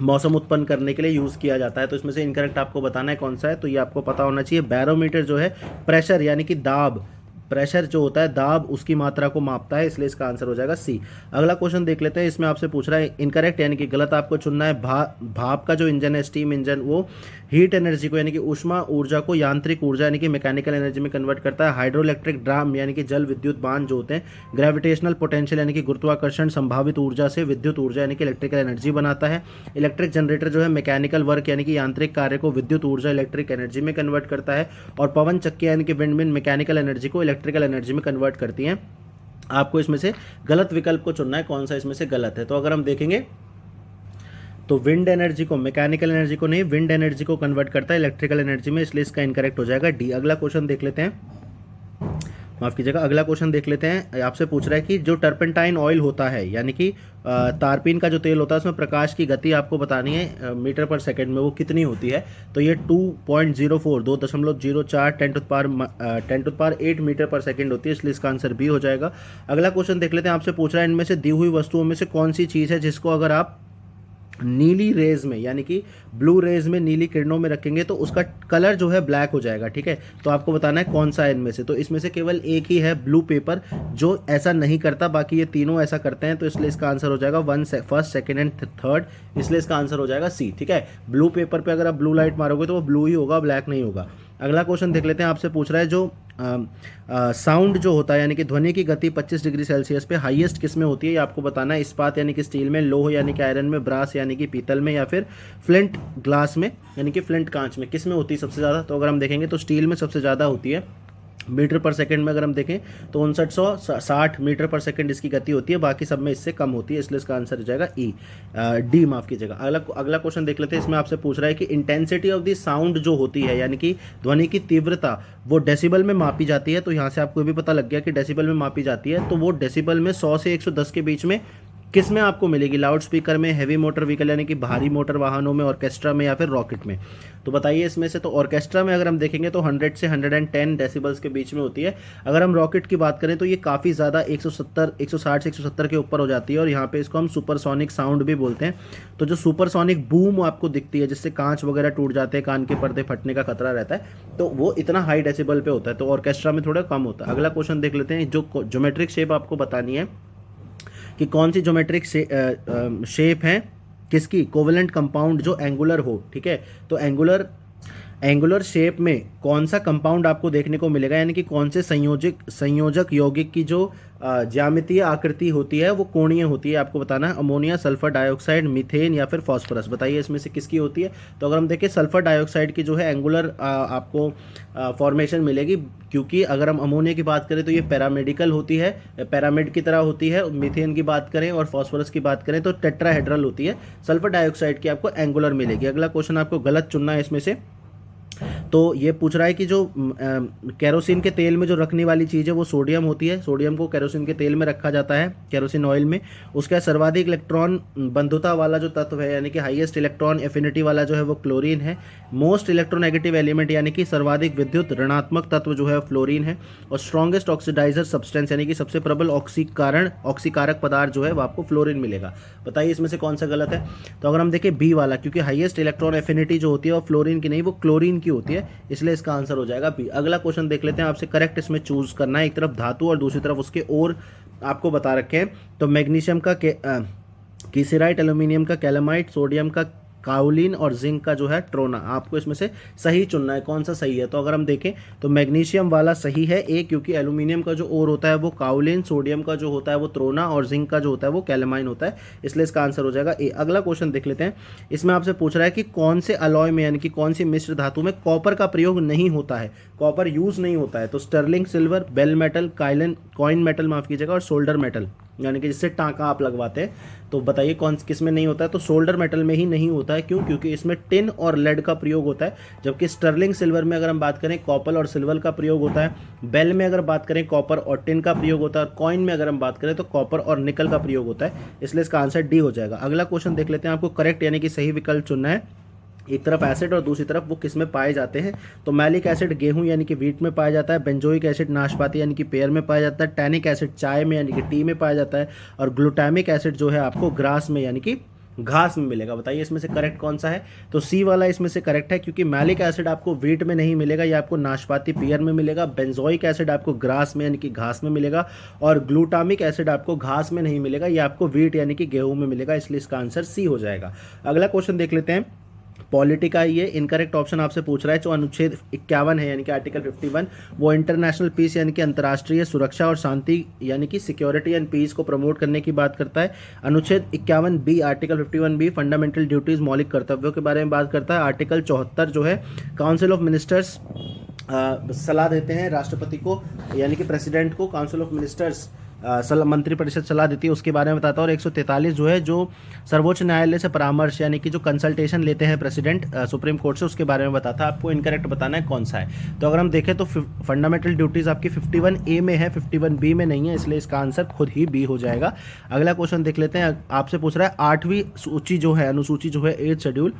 मौसम उत्पन्न करने के लिए यूज़ किया जाता है। तो इसमें से इनकरेक्ट आपको बताना है कौन सा है, तो ये आपको पता होना चाहिए। बैरोमीटर जो है प्रेशर यानी कि दाब, प्रेशर जो होता है दाब, उसकी मात्रा को मापता है, इसलिए इसका आंसर हो जाएगा सी। अगला क्वेश्चन देख लेते हैं। इसमें आपसे पूछ रहा है इनकरेक्ट यानी कि गलत आपको चुनना है। भाप का जो इंजन है, स्टीम इंजन, वो हीट एनर्जी को यानी कि ऊष्मा ऊर्जा को यांत्रिक ऊर्जा यानी कि मैकेनिकल एनर्जी में कन्वर्ट करता है। हाइड्रोइलेक्ट्रिक ड्राम यानी कि जल विद्युत बांध जो होते हैं, ग्रेविटेशनल पोटेंशियल यानी कि गुरुत्वाकर्षण संभावित ऊर्जा से विद्युत ऊर्जा यानी कि इलेक्ट्रिकल एनर्जी बनाता है। इलेक्ट्रिक जनरेटर जो है मैकेनिकल वर्क यानी कि यांत्रिक कार्य को विद्युत ऊर्जा इलेक्ट्रिक एनर्जी में कन्वर्ट करता है। और पवन चक्की यानी कि विंडमिल मैकेनिकल एनर्जी को इलेक्ट्रिकल एनर्जी में कन्वर्ट करती हैं। आपको इसमें से गलत विकल्प को चुनना है, कौन सा इसमें से गलत है। तो अगर हम देखेंगे तो विंड एनर्जी को, मैकेनिकल एनर्जी को नहीं, विंड एनर्जी को कन्वर्ट करता है इलेक्ट्रिकल एनर्जी में, इसलिए इसका इनकरेक्ट हो जाएगा डी। अगला क्वेश्चन देख लेते हैं, माफ कीजिएगा, अगला क्वेश्चन देख लेते हैं। आपसे पूछ रहा है कि जो टर्पेंटाइन ऑयल होता है यानी कि तारपीन का जो तेल होता है, उसमें प्रकाश की गति आपको बतानी है मीटर पर सेकंड में, वो कितनी होती है। तो ये 2.04 2.04 10⁻8 मीटर पर सेकंड होती है, इसलिए इसका आंसर बी हो जाएगा। अगला क्वेश्चन देख लेते हैं। आपसे पूछ रहा है इनमें से दी हुई वस्तुओं में से कौन सी चीज़ है जिसको अगर आप नीली रेज में यानी कि ब्लू रेज में, नीली किरणों में रखेंगे तो उसका कलर जो है ब्लैक हो जाएगा। ठीक है, तो आपको बताना है कौन सा है इनमें से। तो इसमें से केवल एक ही है ब्लू पेपर जो ऐसा नहीं करता, बाकी ये तीनों ऐसा करते हैं, तो इसलिए इसका आंसर हो जाएगा फर्स्ट सेकंड एंड थर्ड, इसलिए इसका आंसर हो जाएगा सी। ठीक है, ब्लू पेपर पे अगर आप ब्लू लाइट मारोगे तो वो ब्लू ही होगा, ब्लैक नहीं होगा। अगला क्वेश्चन देख लेते हैं। आपसे पूछ रहा है जो साउंड जो होता है यानी कि ध्वनि की गति 25 डिग्री सेल्सियस पे हाईएस्ट किस में होती है, ये आपको बताना है। इस्पात यानी कि स्टील में, लोह यानी कि आयरन में, ब्रास यानी कि पीतल में, या फिर फ्लिंट ग्लास में यानी कि फ्लिंट कांच में, किस में होती है सबसे ज़्यादा। तो अगर हम देखेंगे तो स्टील में सबसे ज़्यादा होती है। मीटर पर सेकंड में अगर हम देखें तो 5960 मीटर पर सेकंड इसकी गति होती है, बाकी सब में इससे कम होती है, इसलिए इसका आंसर हो जाएगा ई, डी माफ कीजिएगा। अगला क्वेश्चन देख लेते हैं। इसमें आपसे पूछ रहा है कि इंटेंसिटी ऑफ द साउंड जो होती है यानी कि ध्वनि की तीव्रता, वो डेसिबल में मापी जाती है। तो यहाँ से आपको ये भी पता लग गया कि डेसिबल में मापी जाती है, तो वो डेसिबल में 100 से 110 के बीच में किस में आपको मिलेगी, लाउड स्पीकर में, हैवी मोटर व्हीकल यानी कि भारी मोटर वाहनों में, ऑर्केस्ट्रा में, या फिर रॉकेट में। तो बताइए इसमें से। तो ऑर्केस्ट्रा में अगर हम देखेंगे तो 100 से 110 डेसिबल्स के बीच में होती है। अगर हम रॉकेट की बात करें तो ये काफ़ी ज़्यादा 160 से 170 के ऊपर हो जाती है, और यहाँ पे इसको हम सुपरसोनिक साउंड भी बोलते हैं। तो जो सुपरसोनिक बूम आपको दिखती है जिससे कांच वगैरह टूट जाते हैं, कान के पर्दे फटने का खतरा रहता है, तो वो इतना हाई डेसिबल पे होता है। तो ऑर्केस्ट्रा में थोड़ा कम होता है। अगला क्वेश्चन देख लेते हैं। जो ज्योमेट्रिक शेप आपको बतानी है कि कौन सी ज्योमेट्रिक शेप है किसकी, कोवेलेंट कंपाउंड जो एंगुलर हो। ठीक है, तो एंगुलर शेप में कौन सा कंपाउंड आपको देखने को मिलेगा, यानी कि कौन से संयोजक यौगिक की जो ज्यामितीय आकृति होती है वो कोणीय होती है, आपको बताना है। अमोनिया, सल्फर डाइऑक्साइड, मीथेन या फिर फास्फोरस, बताइए इसमें से किसकी होती है। तो अगर हम देखें सल्फर डाइऑक्साइड की जो है एंगुलर आपको फॉर्मेशन मिलेगी, क्योंकि अगर हम अमोनिया की बात करें तो ये पैरामेडिकल होती है, पैरामिड की तरह होती है। मीथेन की बात करें और फास्फोरस की बात करें तो टेट्राहेड्रल होती है। सल्फर डाइऑक्साइड की आपको एंगुलर मिलेगी। अगला क्वेश्चन आपको गलत चुनना है इसमें से। तो ये पूछ रहा है कि जो केरोसिन के तेल में जो रखने वाली चीज़ है वो सोडियम होती है। सोडियम को केरोसिन के तेल में रखा जाता है, केरोसिन ऑयल में। उसका सर्वाधिक इलेक्ट्रॉन बंधुता वाला जो तत्व है, यानी कि हाईएस्ट इलेक्ट्रॉन एफिनिटी वाला जो है वो क्लोरीन है। मोस्ट इलेक्ट्रोनेगेटिव एलिमेंट यानी कि सर्वाधिक विद्युत ऋणात्मक तत्व जो है फ्लोरीन है। और स्ट्रॉन्गेस्ट ऑक्सीडाइजर सब्सटेंस यानी कि सबसे प्रबल ऑक्सीकारक पदार्थ जो है वो आपको फ्लोरीन मिलेगा। बताइए इसमें से कौन सा गलत है। तो अगर हम देखें बी वाला, क्योंकि हाईएस्ट इलेक्ट्रॉन एफिनिटी जो होती है वो फ्लोरीन की नहीं, वो क्लोरीन की होती है, इसलिए इसका आंसर हो जाएगा बी। अगला क्वेश्चन देख लेते हैं, आपसे करेक्ट इसमें चूज करना है। एक तरफ धातु और दूसरी तरफ उसके और आपको बता रखे हैं। तो मैग्नीशियम का कीसेराइट, एल्यूमिनियम का कैलामाइट, सोडियम का काओलिन और जिंक का जो है ट्रोना, आपको इसमें से सही चुनना है, कौन सा सही है। तो अगर हम देखें तो मैग्नीशियम वाला सही है ए, क्योंकि एल्यूमिनियम का जो ओर होता है वो काओलिन, सोडियम का जो होता है वो त्रोना और जिंक का जो होता है वो कैलामाइन होता है, इसलिए इसका आंसर हो जाएगा ए। अगला क्वेश्चन देख लेते हैं। इसमें आपसे पूछ रहा है कि कौन से अलॉय में यानी कि कौन सी मिश्र धातु में कॉपर का प्रयोग नहीं होता है, कॉपर यूज नहीं होता है। तो sterling silver, bell metal, coin metal माफ कीजिएगा, और सोल्डर मेटल यानी कि जिससे टाँका आप लगवाते हैं। तो बताइए कौन किस में नहीं होता है। तो सोल्डर मेटल में ही नहीं होता है। क्यों? क्योंकि इसमें टिन और लेड का प्रयोग होता है। जबकि स्टर्लिंग सिल्वर में अगर हम बात करें कॉपर और सिल्वर का प्रयोग होता है। बेल में अगर बात करें कॉपर और टिन का प्रयोग होता है। और कॉइन में अगर हम बात करें तो कॉपर और निकल का प्रयोग होता है, इसलिए इसका आंसर डी हो जाएगा। अगला क्वेश्चन देख लेते हैं। आपको करेक्ट यानी कि सही विकल्प चुनना है। एक तरफ एसिड और दूसरी तरफ वो किस में पाए जाते हैं। तो मैलिक एसिड गेहूं यानी कि वीट में पाया जाता है। बेंजोइक एसिड नाशपाती यानी कि पेयर में पाया जाता है। टैनिक एसिड चाय में यानी कि टी में पाया जाता है। और ग्लूटामिक एसिड जो है आपको ग्रास में यानी कि घास में मिलेगा। बताइए इसमें से करेक्ट कौन सा है। तो सी वाला इसमें से करेक्ट है, क्योंकि मैलिक एसिड आपको वीट में नहीं मिलेगा, ये आपको नाशपाती पेयर में मिलेगा। बेंजोइक एसिड आपको ग्रास में यानी कि घास में मिलेगा। और ग्लूटामिक एसिड आपको घास में नहीं मिलेगा, ये आपको वीट यानी कि गेहूं में मिलेगा, इसलिए इसका आंसर सी हो जाएगा। अगला क्वेश्चन देख लेते हैं। पॉलिटी का ये इनकरेक्ट ऑप्शन आपसे पूछ रहा है। जो अनुच्छेद 51 है यानी कि आर्टिकल 51, वो इंटरनेशनल पीस यानी कि अंतर्राष्ट्रीय सुरक्षा और शांति यानी कि सिक्योरिटी एंड पीस को प्रमोट करने की बात करता है। अनुच्छेद 51 B, article 51 B fundamental duties मौलिक कर्तव्यों के बारे में बात करता है। आर्टिकल 74 जो है काउंसिल ऑफ मिनिस्टर्स सलाह देते हैं राष्ट्रपति को यानी कि प्रेसिडेंट को। काउंसिल ऑफ मिनिस्टर्स मंत्रिपरिषद सलाह देती है, उसके बारे में बताता है। और 143 जो है जो सर्वोच्च न्यायालय से परामर्श यानी कि जो कंसल्टेशन लेते हैं प्रेसिडेंट सुप्रीम कोर्ट से, उसके बारे में बताता है। आपको इनकरेक्ट बताना है कौन सा है। तो अगर हम देखें तो फंडामेंटल ड्यूटीज आपकी 51 ए में है, 51 बी में नहीं है, इसलिए इसका आंसर खुद ही बी हो जाएगा। अगला क्वेश्चन देख लेते हैं। आपसे पूछ रहा है 8वीं सूची जो है, अनुसूची जो है 8th शेड्यूल,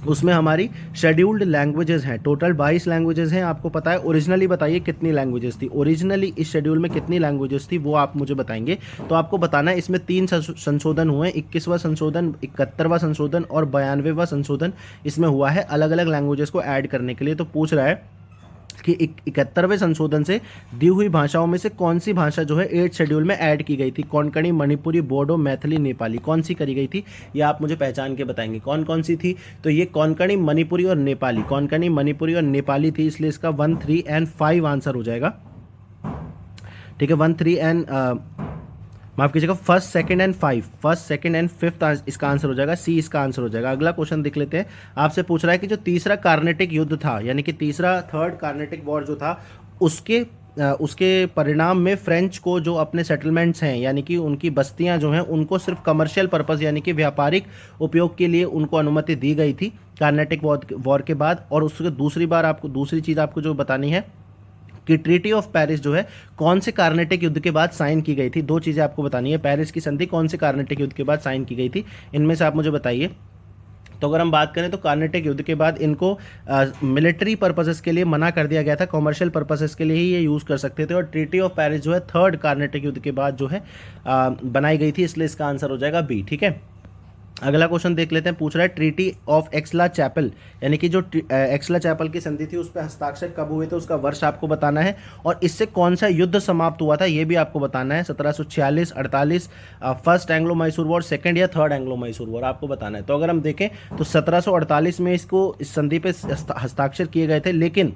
उसमें हमारी शेड्यूल्ड लैंग्वेजेस हैं। टोटल 22 लैंग्वेजेस हैं। आपको पता है ओरिजिनली बताइए कितनी लैंग्वेजेस थी। ओरिजिनली इस शेड्यूल में कितनी लैंग्वेजेस थी वो आप मुझे बताएंगे। तो आपको बताना है इसमें 3 संशोधन हुए, 21वां संशोधन, 71वां संशोधन और 92वां संशोधन इसमें हुआ है अलग अलग लैंग्वेजेस को ऐड करने के लिए। तो पूछ रहा है कि 71वें संशोधन से दी हुई भाषाओं में से कौन सी भाषा जो है 8th शेड्यूल में ऐड की गई थी। कोंकणी, मणिपुरी, बोडो, मैथिली, नेपाली, कौन सी करी गई थी, ये आप मुझे पहचान के बताएंगे कौन कौन सी थी। तो ये कोंकणी, मणिपुरी और नेपाली, कोंकणी, मणिपुरी और नेपाली थी, इसलिए इसका 1, 3 एंड 5 आंसर हो जाएगा। ठीक है, 1, 3 एंड माफ कीजिएगा 1st, 2nd and 5, 1st, 2nd and 5th इसका आंसर हो जाएगा। सी इसका आंसर हो जाएगा। अगला क्वेश्चन देख लेते हैं। आपसे पूछ रहा है कि जो तीसरा कार्नेटिक युद्ध था यानी कि थर्ड कार्नेटिक वॉर जो था, उसके परिणाम में फ्रेंच को जो अपने सेटलमेंट्स हैं यानी कि उनकी बस्तियां जो हैं उनको सिर्फ कमर्शियल पर्पस यानी कि व्यापारिक उपयोग के लिए उनको अनुमति दी गई थी कार्नेटिक वॉर के बाद। और उसके दूसरी चीज़ आपको जो बतानी है कि ट्रीटी ऑफ पेरिस जो है कौन से कार्नेटिक युद्ध के बाद साइन की गई थी। 2 चीज़ें आपको बतानी है। पेरिस की संधि कौन से कार्नेटिक युद्ध के बाद साइन की गई थी, इनमें से आप मुझे बताइए। तो अगर हम बात करें तो कार्नेटिक युद्ध के बाद इनको मिलिट्री पर्पसेस के लिए मना कर दिया गया था, कॉमर्शियल पर्पसेस के लिए ही ये यूज़ कर सकते थे। और ट्रीटी ऑफ पेरिस जो है 3rd कार्नेटिक युद्ध के बाद जो है बनाई गई थी, इसलिए इसका आंसर हो जाएगा बी। ठीक है, अगला क्वेश्चन देख लेते हैं, पूछ रहा है ट्रीटी ऑफ एक्सला चैपल, यानी कि जो एक्सला चैपल की संधि थी उस पर हस्ताक्षर कब हुए थे, उसका वर्ष आपको बताना है, और इससे कौन सा युद्ध समाप्त हुआ था ये भी आपको बताना है। 1746, 48, first Anglo Mysore war, second या थर्ड एंग्लो मैसूर वॉर आपको बताना है। तो अगर हम देखें तो 1748 में इसको इस संधि पे हस्ताक्षर किए गए थे, लेकिन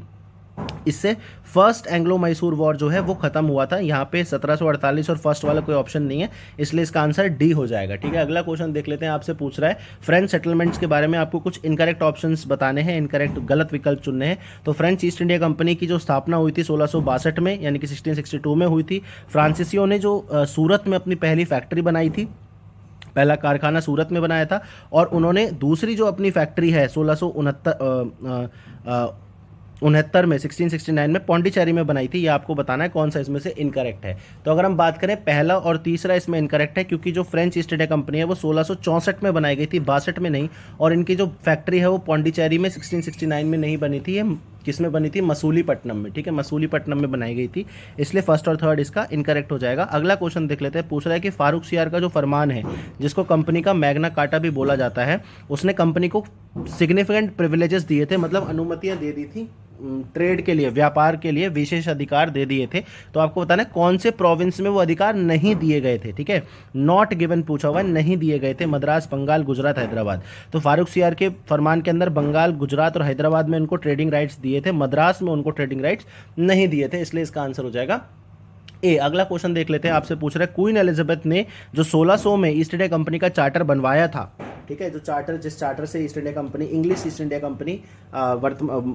इससे फर्स्ट एंग्लो मैसूर वॉर जो है वो खत्म हुआ था। यहाँ पे 1748 और फर्स्ट वाला कोई ऑप्शन नहीं है, इसलिए इसका आंसर डी हो जाएगा। ठीक है, अगला क्वेश्चन देख लेते हैं, आपसे पूछ रहा है फ्रेंच सेटलमेंट्स के बारे में आपको कुछ इनकरेक्ट ऑप्शंस बताने हैं, इनकरेक्ट गलत विकल्प चुनने हैं। तो फ्रेंच ईस्ट इंडिया कंपनी की जो स्थापना हुई थी 1662 में, यानी कि 1662 में हुई थी। फ्रांसीसियों ने जो सूरत में अपनी पहली फैक्ट्री बनाई थी, पहला कारखाना सूरत में बनाया था, और उन्होंने दूसरी जो अपनी फैक्ट्री है 1669 में 1669 में पौंडीचेरी में बनाई थी। ये आपको बताना है कौन सा इसमें से इनकरेक्ट है। तो अगर हम बात करें पहला और तीसरा इसमें इनकरेक्ट है, क्योंकि जो फ्रेंच ईस्ट इंडिया कंपनी है वो 1664 में बनाई गई थी, 62 में नहीं, और इनकी जो फैक्ट्री है वो पौंडीचेरी में 1669 में नहीं बनी थी, ये किसमें बनी थी, मसूलीपट्टनम में। ठीक है, मसूलीपट्टनम में बनाई गई थी, इसलिए फर्स्ट और थर्ड इसका इनकरेक्ट हो जाएगा। अगला क्वेश्चन देख लेते हैं, पूछ रहा है कि फारूक सियार का जो फरमान है, जिसको कंपनी का मैग्ना कार्टा भी बोला जाता है, उसने कंपनी को सिग्निफिकेंट प्रिविलेजेस दिए थे, मतलब अनुमतियां दे दी थी ट्रेड के लिए, व्यापार के लिए विशेष अधिकार दे दिए थे। तो आपको बताना है कौन से प्रोविंस में वो अधिकार नहीं दिए गए थे। ठीक है, नॉट गिवन पूछा हुआ है, नहीं दिए गए थे, मद्रास, बंगाल, गुजरात, हैदराबाद। तो फारूक सियार के फरमान के अंदर बंगाल, गुजरात और हैदराबाद में उनको ट्रेडिंग राइट्स दिए थे, मद्रास में उनको ट्रेडिंग राइट्स नहीं दिए थे, इसलिए इसका आंसर हो जाएगा ए। अगला क्वेश्चन देख लेते हैं, आपसे पूछ रहा है क्वीन एलिजाबेथ ने जो 1600 में ईस्ट इंडिया कंपनी का चार्टर बनवाया था, ठीक है, जो चार्टर, जिस चार्टर से east India company, English east India company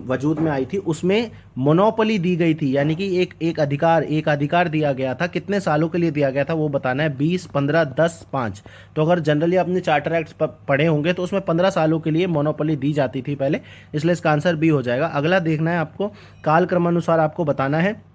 वजूद में आई थी, उसमें मोनोपोली दी गई थी, यानी कि एक अधिकार दिया गया था। कितने सालों के लिए दिया गया था वो बताना है, 20, 15, 10, 5। तो अगर जनरली आपने चार्टर एक्ट पढ़े होंगे तो उसमें 15 सालों के लिए मोनोपोली दी जाती थी पहले, इसलिए इसका आंसर बी हो जाएगा। अगला देखना है आपको, काल क्रमानुसार आपको बताना है,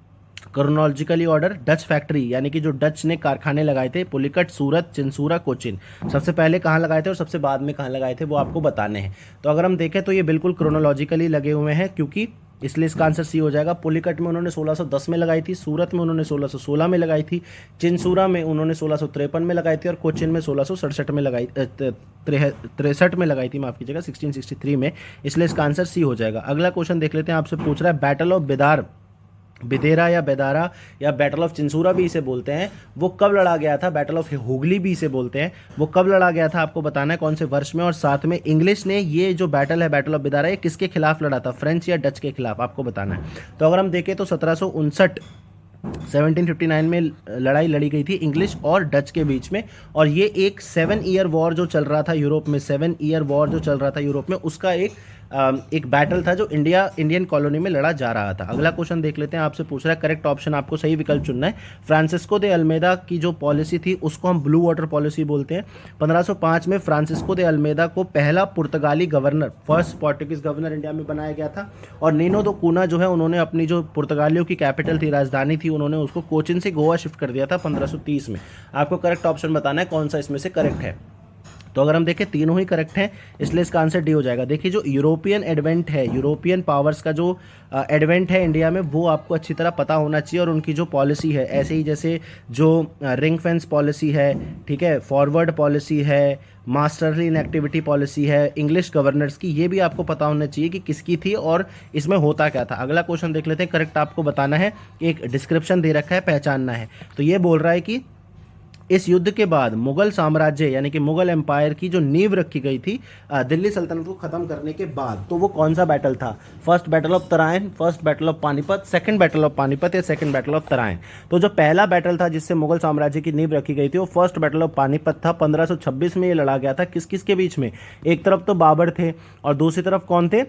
क्रोनोलॉजिकली ऑर्डर, डच फैक्ट्री, यानी कि जो डच ने कारखाने लगाए थे, पुलिकट, सूरत, चिंसूरा, कोचिन, सबसे पहले कहाँ लगाए थे और सबसे बाद में कहाँ लगाए थे वो आपको बताने हैं। तो अगर हम देखें तो ये बिल्कुल क्रोनोलॉजिकली लगे हुए हैं, क्योंककि इसलिए इसका आंसर सी हो जाएगा। पुलिकट में उन्होंने 1610 में लगाई थी, सूरत में उन्होंने 1616 में लगाई थी, चिंसूरा में उन्होंने 1653 में लगाई थी, और कोचिन में 1667 में लगाई, 63 में लगाई थी, माफ़ कीजिएगा, 1663 में, इसलिए इसका आंसर सी हो जाएगा। अगला क्वेश्चन देख लेते हैं, आपसे पूछ रहा है बैटल ऑफ बिदेरा या बेदारा या बैटल ऑफ चिंसूरा भी इसे बोलते हैं, वो कब लड़ा गया था। बैटल ऑफ हुगली भी इसे बोलते हैं, वो कब लड़ा गया था आपको बताना है, कौन से वर्ष में, और साथ में इंग्लिश ने ये जो बैटल है, बैटल ऑफ बिदारा, ये किसके खिलाफ लड़ा था, फ्रेंच या डच के खिलाफ, आपको बताना है। तो अगर हम देखें तो 1759 में लड़ाई लड़ी गई थी इंग्लिश और डच के बीच में, और ये एक 7 ईयर वॉर जो चल रहा था यूरोप में, 7 ईयर वॉर जो चल रहा था यूरोप में, उसका एक बैटल था जो इंडियन कॉलोनी में लड़ा जा रहा था। अगला क्वेश्चन देख लेते हैं, आपसे पूछ रहा है, करेक्ट ऑप्शन आपको सही विकल्प चुनना है। फ्रांसिस्को दे अल्मेदा की जो पॉलिसी थी उसको हम ब्लू वाटर पॉलिसी बोलते हैं। 1505 में फ्रांसिस्को दे अल्मेदा को पहला पुर्तगाली governor, first Portuguese governor India में बनाया गया था, और नीनो दो कूना जो है उन्होंने अपनी जो पुर्तगालियों की कैपिटल थी, राजधानी थी, उन्होंने उसको कोचिन से गोवा शिफ्ट कर दिया था 1530 में। आपको करेक्ट ऑप्शन बताना है कौन सा इसमें से करेक्ट है। तो अगर हम देखें तीनों ही करेक्ट हैं, इसलिए इसका आंसर डी हो जाएगा। देखिए जो यूरोपियन एडवेंट है, यूरोपियन पावर्स का जो एडवेंट है इंडिया में, वो आपको अच्छी तरह पता होना चाहिए, और उनकी जो पॉलिसी है, ऐसे ही जैसे जो रिंग फेंस पॉलिसी है, ठीक है, फॉरवर्ड पॉलिसी है, मास्टरली इनएक्टिविटी पॉलिसी है, इंग्लिश गवर्नर्स की, ये भी आपको पता होना चाहिए कि किसकी थी और इसमें होता क्या था। अगला क्वेश्चन देख लेते हैं, करेक्ट आपको बताना है, एक डिस्क्रिप्शन दे रखा है, पहचानना है। तो ये बोल रहा है कि इस युद्ध के बाद मुगल साम्राज्य, यानी कि मुगल एम्पायर की जो नींव रखी गई थी दिल्ली सल्तनत को खत्म करने के बाद, तो वो कौन सा बैटल था, first battle of Tarain, first battle of Panipat, second battle of Panipat या सेकंड बैटल ऑफ तराइन। तो जो पहला बैटल था जिससे मुगल साम्राज्य की नींव रखी गई थी, वो फर्स्ट बैटल ऑफ पानीपत था। 1526 में ये लड़ा गया था। किस किस के बीच में, एक तरफ तो बाबर थे और दूसरी तरफ कौन थे,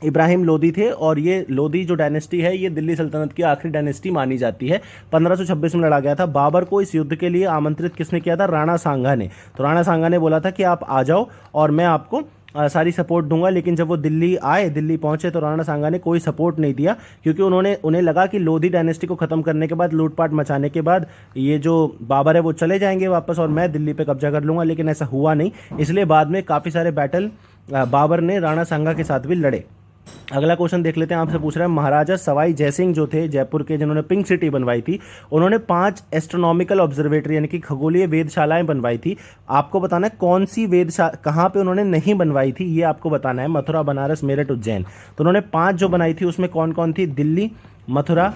इब्राहिम लोदी थे, और ये लोदी जो डायनेस्टी है ये दिल्ली सल्तनत की आखिरी डायनेस्टी मानी जाती है। 1526 में लड़ा गया था। बाबर को इस युद्ध के लिए आमंत्रित किसने किया था, राणा सांगा ने। तो राणा सांगा ने बोला था कि आप आ जाओ और मैं आपको सारी सपोर्ट दूंगा, लेकिन जब वो दिल्ली पहुंचे तो राणा सांगा ने कोई सपोर्ट नहीं दिया, क्योंकि उन्हें लगा कि लोधी डायनेस्टी को खत्म करने के बाद, लूटपाट मचाने के बाद, ये जो बाबर है वो चले जाएंगे वापस और मैं दिल्ली पे कब्जा कर लूंगा, लेकिन ऐसा हुआ नहीं। इसलिए बाद में काफ़ी सारे बैटल बाबर ने राणा सांगा के साथ भी लड़े। अगला क्वेश्चन देख लेते हैं, आपसे पूछ रहा है महाराजा सवाई जयसिंह जो थे जयपुर के, जिन्होंने पिंक सिटी बनवाई थी, उन्होंने 5 एस्ट्रोनॉमिकल ऑब्जर्वेटरी यानी कि खगोलीय वेधशालाएं बनवाई थी। आपको बताना है कौन सी वेधशाला कहाँ पे उन्होंने नहीं बनवाई थी, ये आपको बताना है। मथुरा, बनारस, मेरठ, उज्जैन। तो उन्होंने 5 जो बनाई थी उसमें कौन कौन थी? दिल्ली, मथुरा,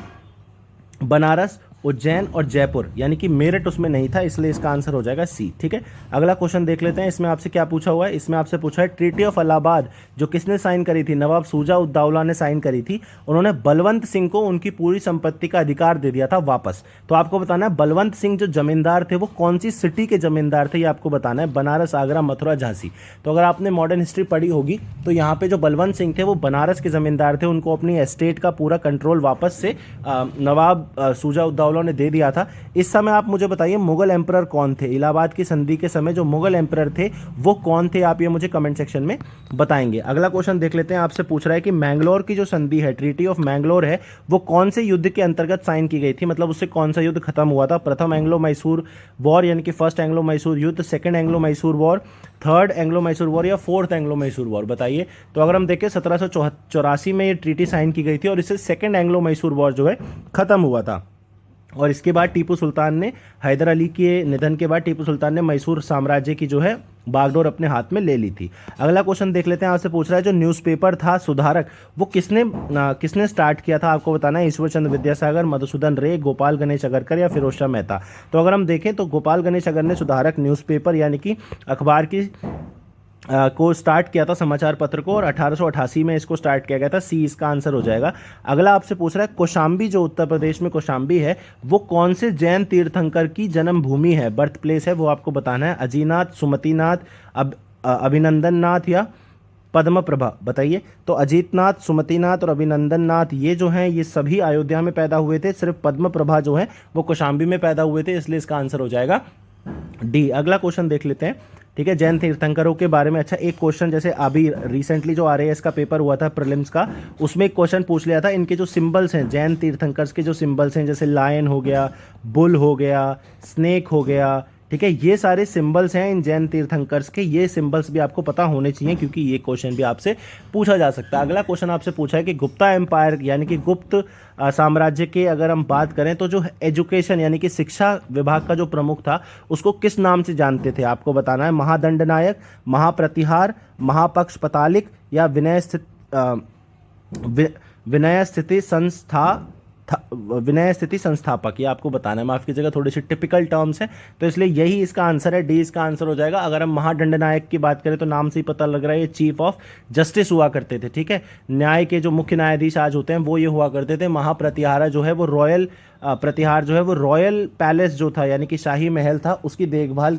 बनारस, उज्जैन और जयपुर, यानी कि मेरठ उसमें नहीं था, इसलिए इसका आंसर हो जाएगा सी। ठीक है, अगला क्वेश्चन देख लेते हैं। इसमें आपसे क्या पूछा हुआ है? इसमें आपसे पूछा है ट्रीटी ऑफ इलाहाबाद जो किसने साइन करी थी? नवाब शुजा उद दौला ने साइन करी थी। उन्होंने बलवंत सिंह को उनकी पूरी संपत्ति का अधिकार दे दिया था वापस। तो आपको बताना है बलवंत सिंह जो जमींदार थे वो कौन सी सिटी के जमींदार थे, ये आपको बताना है। बनारस, आगरा, मथुरा, झांसी। तो अगर आपने मॉडर्न हिस्ट्री पढ़ी होगी तो यहाँ पे जो बलवंत सिंह थे वो बनारस के जमींदार थे, उनको अपनी एस्टेट का पूरा कंट्रोल वापस से नवाब शुजा उद दौला ने दे दिया था। इस समय आप मुझे बताइए मुगल एम्परर कौन थे? इलाहाबाद की संधि के समय जो मुगल एम्परर थे वो कौन थे? आप ये मुझे कमेंट सेक्शन में बताएंगे। अगला क्वेश्चन देख लेते हैं, आपसे पूछ रहा है कि मैंगलोर की जो संधि है, ट्रीटी ऑफ मैंगलोर है, वो कौन से युद्ध के अंतर्गत साइन की गई थी? मतलब उससे कौन सा युद्ध खत्म हुआ था? प्रथम एंग्लो मैसूर वॉर यानी कि फर्स्ट एंग्लो मैसूर युद्ध, second Anglo Mysore war, third Anglo Mysore war या फोर्थ एंग्लो मैसूर वॉर? बताइए। तो अगर हम देखें 1784 में ये ट्रीटी साइन की गई थी और इससे सेकंड एंग्लो मैसूर वॉर जो है खत्म हुआ था। और इसके बाद टीपू सुल्तान ने, हैदर अली के निधन के बाद टीपू सुल्तान ने मैसूर साम्राज्य की जो है बागडोर अपने हाथ में ले ली थी। अगला क्वेश्चन देख लेते हैं, आपसे पूछ रहा है जो न्यूज़पेपर था सुधारक वो किसने स्टार्ट किया था? आपको बताना है ईश्वर चंद्र विद्यासागर, मधुसूदन रे, गोपाल गणेश अगरकर या फिरोज शाह मेहता। तो अगर हम देखें तो गोपाल गणेश अगर ने सुधारक न्यूज़पेपर यानी कि अखबार की को स्टार्ट किया था, समाचार पत्र को, और 1888 में इसको स्टार्ट किया गया था। सी इसका आंसर हो जाएगा। अगला आपसे पूछ रहा है कौशाम्बी जो उत्तर प्रदेश में कौशाम्बी है वो कौन से जैन तीर्थंकर की जन्मभूमि है, बर्थ प्लेस है, वो आपको बताना है। अजीनाथ, सुमतिनाथ, अभिनंदन नाथ या पद्म प्रभा? बताइए। तो अजीतनाथ, सुमतिनाथ और अभिनंदन नाथ ये जो हैं ये सभी अयोध्या में पैदा हुए थे, सिर्फ पद्म प्रभा जो है वो कौशाम्बी में पैदा हुए थे, इसलिए इसका आंसर हो जाएगा डी। अगला क्वेश्चन देख लेते हैं, ठीक है, जैन तीर्थंकरों के बारे में। अच्छा, एक क्वेश्चन जैसे अभी रिसेंटली जो RAS का पेपर हुआ था प्रीलिम्स का, उसमें एक क्वेश्चन पूछ लिया था, इनके जो सिंबल्स हैं जैन तीर्थंकर्स के जो सिंबल्स हैं, जैसे लायन हो गया, बुल हो गया, स्नेक हो गया, ठीक है, ये सारे सिंबल्स हैं इन जैन तीर्थंकर्स के। ये सिंबल्स भी आपको पता होने चाहिए क्योंकि ये क्वेश्चन भी आपसे पूछा जा सकता है। अगला क्वेश्चन आपसे पूछा है कि गुप्ता एम्पायर यानी कि गुप्त साम्राज्य के अगर हम बात करें तो जो एजुकेशन यानी कि शिक्षा विभाग का जो प्रमुख था उसको किस नाम से जानते थे? आपको बताना है। महादंडनायक, महाप्रतिहार, महापक्षपातालिक या विनय स्थिति संस्थापक? ये आपको बताना है। माफ कीजिएगा, थोड़ी सी टिपिकल टर्म्स है तो इसलिए यही इसका आंसर है, डी इसका आंसर हो जाएगा। अगर हम महादंडनायक की बात करें तो नाम से ही पता लग रहा है ये चीफ ऑफ जस्टिस हुआ करते थे, ठीक है, न्याय के जो मुख्य न्यायाधीश आज होते हैं वो ये हुआ करते थे। महाप्रतिहारा जो है वो रॉयल प्रतिहार जो है वो रॉयल पैलेस जो था यानी कि शाही महल था उसकी देखभाल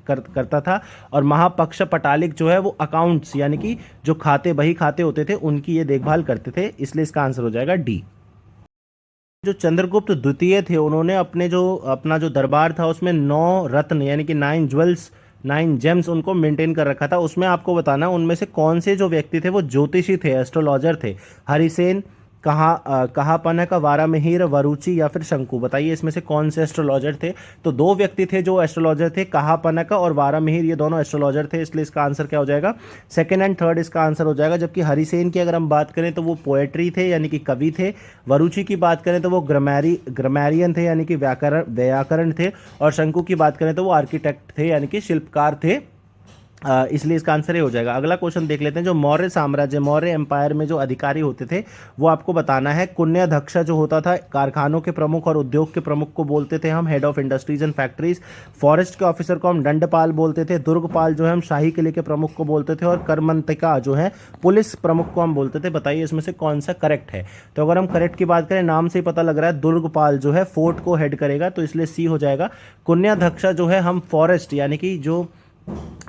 करता था। और महापक्षपातालिक जो है वो अकाउंट्स यानी कि जो खाते बही खाते होते थे उनकी ये देखभाल करते थे, इसलिए इसका आंसर हो जाएगा डी। जो चंद्रगुप्त द्वितीय थे उन्होंने अपना जो दरबार था उसमें 9 रत्न यानी कि 9 ज्वेल्स 9 जेम्स उनको मेंटेन कर रखा था। उसमें आपको बताना उनमें से कौन से जो व्यक्ति थे वो ज्योतिषी थे, एस्ट्रोलॉजर थे? हरिसेन, कहापनक, वारामिहिर, वरुचि या फिर शंकु? बताइए इसमें से कौन से एस्ट्रोलॉजर थे? तो 2 व्यक्ति थे जो एस्ट्रोलॉजर थे, कहापनक और वारामिहिर, ये दोनों एस्ट्रोलॉजर थे, इसलिए इसका आंसर क्या हो जाएगा? सेकंड एंड थर्ड इसका आंसर हो जाएगा। जबकि हरिसेन की अगर हम बात करें तो वो पोएट्री थे यानी कि कवि थे। वरुचि की बात करें तो वो ग्रामेरियन थे यानी कि व्याकरण थे। और शंकु की बात करें तो वो आर्किटेक्ट थे यानी कि शिल्पकार थे, इसलिए इसका आंसर ये हो जाएगा। अगला क्वेश्चन देख लेते हैं, जो मौर्य साम्राज्य मौर्य एम्पायर में जो अधिकारी होते थे वो आपको बताना है। कुन्याध्यक्ष जो होता था कारखानों के प्रमुख और उद्योग के प्रमुख को बोलते थे हम head of industries and factories. Forest के ऑफिसर को हम दंडपाल बोलते थे। दुर्गपाल जो है हम शाही किले के प्रमुख को बोलते थे। और करमंतिका जो है पुलिस प्रमुख को हम बोलते थे। बताइए इसमें से कौन सा करेक्ट है? तो अगर हम करेक्ट की बात करें, नाम से ही पता लग रहा है दुर्गपाल जो है फोर्ट को हेड करेगा, तो इसलिए सी हो जाएगा। कुन्याध्यक्ष जो है हम फॉरेस्ट यानी कि जो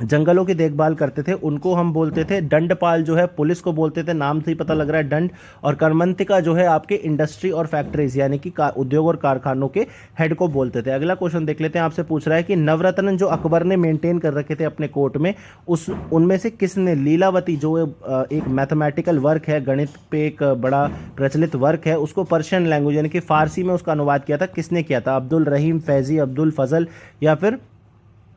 जंगलों की देखभाल करते थे उनको हम बोलते थे। दंडपाल जो है पुलिस को बोलते थे, नाम से ही पता लग रहा है दंड। और करमंतिका जो है आपके इंडस्ट्री और फैक्ट्रीज यानी कि उद्योग और कारखानों के हेड को बोलते थे। अगला क्वेश्चन देख लेते हैं, आपसे पूछ रहा है कि नवरत्न जो अकबर ने मेंटेन कर रखे थे अपने कोर्ट में उनमें से किसने लीलावती जो एक मैथमेटिकल वर्क है, गणित पे एक बड़ा प्रचलित वर्क है, उसको पर्शियन लैंग्वेज यानी कि फारसी में उसका अनुवाद किया था, किसने किया था? अब्दुल रहीम, फैजी, अब्दुल फजल या फिर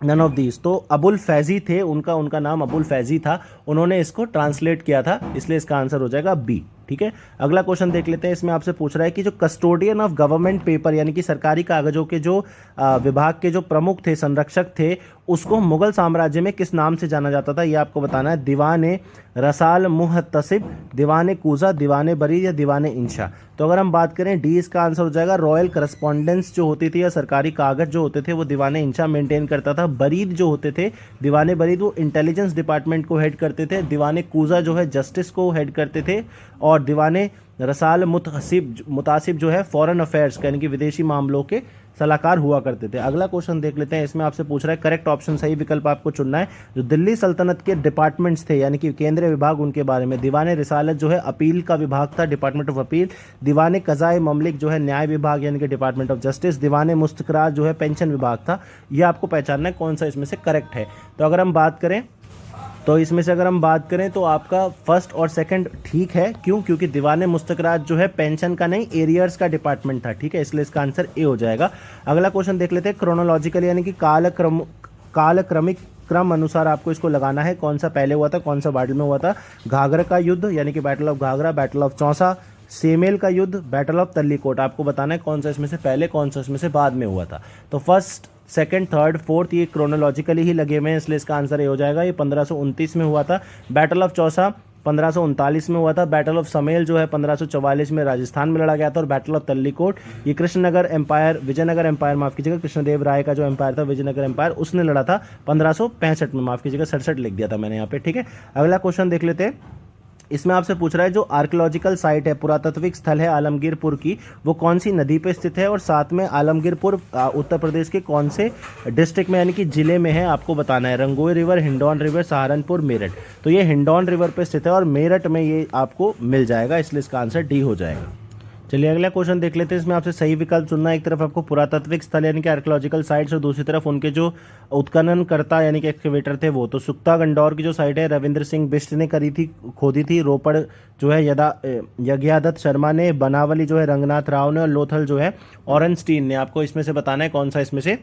नन ऑफ दीज। तो अबुल फैजी थे, उनका नाम अबुल फैजी था, उन्होंने इसको ट्रांसलेट किया था, इसलिए इसका आंसर हो जाएगा बी। ठीक है, अगला क्वेश्चन देख लेते हैं। इसमें आपसे पूछ रहा है कि जो कस्टोडियन ऑफ गवर्नमेंट पेपर यानी कि सरकारी कागजों के जो विभाग के जो प्रमुख थे, संरक्षक थे, उसको मुगल साम्राज्य में किस नाम से जाना जाता था, ये आपको बताना है। दीवाने रसाल मुहतसिब, दीवाने कूजा, दीवाने बरीद या दीवाने इंशा। तो अगर हम बात करें डी, इसका आंसर हो जाएगा रॉयल करस्पॉन्डेंस जो होती थी या सरकारी कागज जो होते थे वो दीवाने इंशा मेंटेन करता था। बरीद जो होते थे, दीवाने बरीद, वो इंटेलिजेंस डिपार्टमेंट को हेड करते थे। दीवाने कूजा जो है जस्टिस को हेड करते थे। और दीवाने रसाल मुतासिब जो है फॉरेन अफेयर्स यानी कि विदेशी मामलों के सलाहकार हुआ करते थे। अगला क्वेश्चन देख लेते हैं। इसमें आपसे पूछ रहा है करेक्ट ऑप्शन, सही विकल्प आपको चुनना है। जो दिल्ली सल्तनत के डिपार्टमेंट्स थे यानी कि केंद्रीय विभाग, उनके बारे में। दीवाने रिसालत जो है अपील का विभाग था, डिपार्टमेंट ऑफ अपील। दीवाने कज़ाए ममलिक जो है न्याय विभाग यानी कि डिपार्टमेंट ऑफ जस्टिस। दीवाने मुस्तकरार जो है पेंशन विभाग था। यह आपको पहचानना है कौन सा इसमें से करेक्ट है। तो अगर हम बात करें तो इसमें से अगर हम बात करें तो आपका फर्स्ट और सेकंड ठीक है। क्यों? क्योंकि दीवाने मुस्तकरात जो है पेंशन का नहीं, एरियर्स का डिपार्टमेंट था। ठीक है, इसलिए इसका आंसर ए हो जाएगा। अगला क्वेश्चन देख लेते हैं। क्रोनोलॉजिकल यानी कि कालक्रमिक क्रम अनुसार आपको इसको लगाना है, कौन सा पहले हुआ था, कौन सा बाद में हुआ था। घाघरा का युद्ध यानी कि battle of Ghaghra, battle of Chausa, Samel का युद्ध, बैटल ऑफ तल्लीकोट। आपको बताना है कौन सा इसमें से पहले, कौन सा इसमें से बाद में हुआ था। तो फर्स्ट, सेकंड, थर्ड, फोर्थ ये क्रोनोलॉजिकली ही लगे हुए हैं, इसलिए इसका आंसर ये हो जाएगा। ये 1529 में हुआ था। बैटल ऑफ चौसा 1539 में हुआ था। बैटल ऑफ समेल जो है 1544 में राजस्थान में लड़ा गया था। और बैटल ऑफ तल्लीकोट ये कृष्णनगर एम्पायर, विजयनगर एम्पायर माफ कीजिएगा, कृष्णदेव राय का जो एम्पायर था विजयनगर एम्पायर, उसने लड़ा था 1565 में, माफ कीजिएगा 67 लिख दिया था मैंने यहाँ पे। ठीक है, अगला क्वेश्चन देख लेते हैं। इसमें आपसे पूछ रहा है जो आर्कियोलॉजिकल साइट है, पुरातात्विक स्थल है आलमगीरपुर की, वो कौन सी नदी पे स्थित है। और साथ में आलमगीरपुर उत्तर प्रदेश के कौन से डिस्ट्रिक्ट में यानी कि जिले में है, आपको बताना है। रंगोई रिवर, हिंडौन रिवर, सहारनपुर, मेरठ। तो ये हिंडौन रिवर पे स्थित है और मेरठ में ये आपको मिल जाएगा, इसलिए इसका आंसर डी हो जाएगा। चलिए अगला क्वेश्चन देख लेते हैं। इसमें आपसे सही विकल्प चुनना है। एक तरफ आपको पुरातात्विक स्थल यानी कि आर्कियोलॉजिकल साइट्स और दूसरी तरफ उनके जो उत्खननकर्ता यानी कि एक्सकेवेटर थे वो। तो सुक्ता गंडौर की जो साइट है रविंद्र सिंह बिष्ट ने करी थी, खोदी थी। रोपड़ जो है यज्ञादत्त शर्मा ने, बनावली जो है रंगनाथ राव ने, और लोथल जो है ऑरेंस्टीन ने। आपको इसमें से बताना है कौन सा इसमें से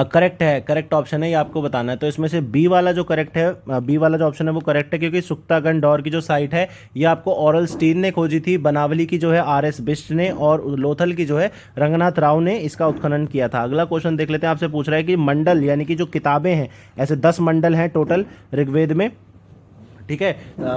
करेक्ट है, करेक्ट ऑप्शन है, ये आपको बताना है। तो इसमें से बी वाला जो करेक्ट है, बी वाला जो ऑप्शन है वो करेक्ट है, क्योंकि सुक्तागंज डौर की जो साइट है ये आपको ऑरल स्टीन ने खोजी थी, बनावली की जो है आर.एस. बिष्ट ने, और लोथल की जो है रंगनाथ राव ने इसका उत्खनन किया था। अगला क्वेश्चन देख लेते हैं। आपसे पूछ रहा है कि मंडल यानी कि जो किताबें हैं, ऐसे 10 मंडल हैं टोटल ऋग्वेद में। ठीक है,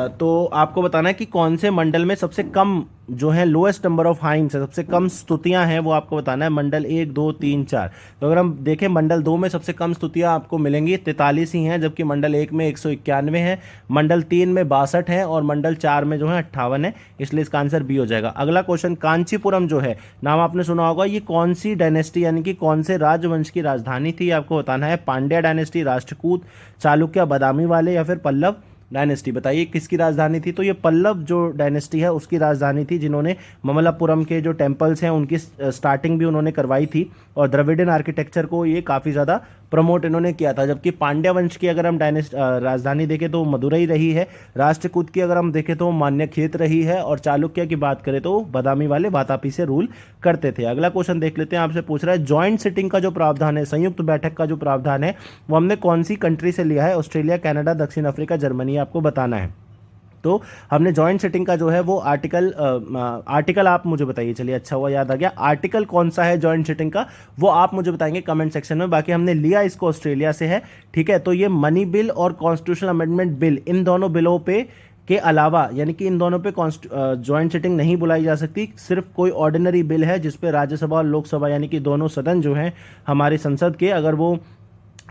तो आपको बताना है कि कौन से मंडल में सबसे कम जो है लोएस्ट नंबर ऑफ हाइम्स है, सबसे कम स्तुतियां हैं, वो आपको बताना है। मंडल 1, 2, 3, 4। तो अगर हम देखें मंडल 2 में सबसे कम स्तुतियां आपको मिलेंगी 43 ही हैं, जबकि मंडल 1 में 191 है, मंडल 3 में 62 है और मंडल 4 में जो है 58 है, इसलिए इसका आंसर बी हो जाएगा। अगला क्वेश्चन, कांचीपुरम जो है नाम आपने सुना होगा, ये कौन सी डायनेस्टी यानी कि कौन से राजवंश की राजधानी थी, आपको बताना है। पांड्या डायनेस्टी, राष्ट्रकूट, चालुक्य, बादामी वाले या फिर पल्लव डायनेस्टी। बताइए किसकी राजधानी थी। तो ये पल्लव जो डायनेस्टी है उसकी राजधानी थी, जिन्होंने ममल्लापुरम के जो टेम्पल्स हैं उनकी स्टार्टिंग भी उन्होंने करवाई थी, और द्रविडियन आर्किटेक्चर को ये काफ़ी ज़्यादा प्रमोट इन्होंने किया था। जबकि पांड्या वंश की अगर हम राजधानी देखें तो मदुरई रही है, राष्ट्रकूट की अगर हम देखें तो मान्यखेत रही है, और चालुक्य की बात करें तो बादामी वाले वातापी से रूल करते थे। अगला क्वेश्चन देख लेते हैं। आपसे पूछ रहा है जॉइंट सिटिंग का जो प्रावधान है, संयुक्त बैठक का जो प्रावधान है, वो हमने कौन सी कंट्री से लिया है। ऑस्ट्रेलिया, कनाडा, दक्षिण अफ्रीका, जर्मनी, आपको बताना है। तो हमने जॉइंट सेटिंग का जो है वो आर्टिकल आप मुझे बताइए। चलिए अच्छा हुआ याद आ गया, आर्टिकल कौन सा है जॉइंट सेटिंग का वो आप मुझे बताएंगे कमेंट सेक्शन में। बाकी हमने लिया इसको ऑस्ट्रेलिया से है, ठीक है। तो ये मनी बिल और कॉन्स्टिट्यूशनल अमेंडमेंट बिल, इन दोनों बिलों पे के अलावा यानी कि इन दोनों पे जॉइंट सेटिंग नहीं बुलाई जा सकती। सिर्फ कोई ऑर्डिनरी बिल है जिसपे राज्यसभा और लोकसभा यानी कि दोनों सदन जो हैं हमारी संसद के, अगर वो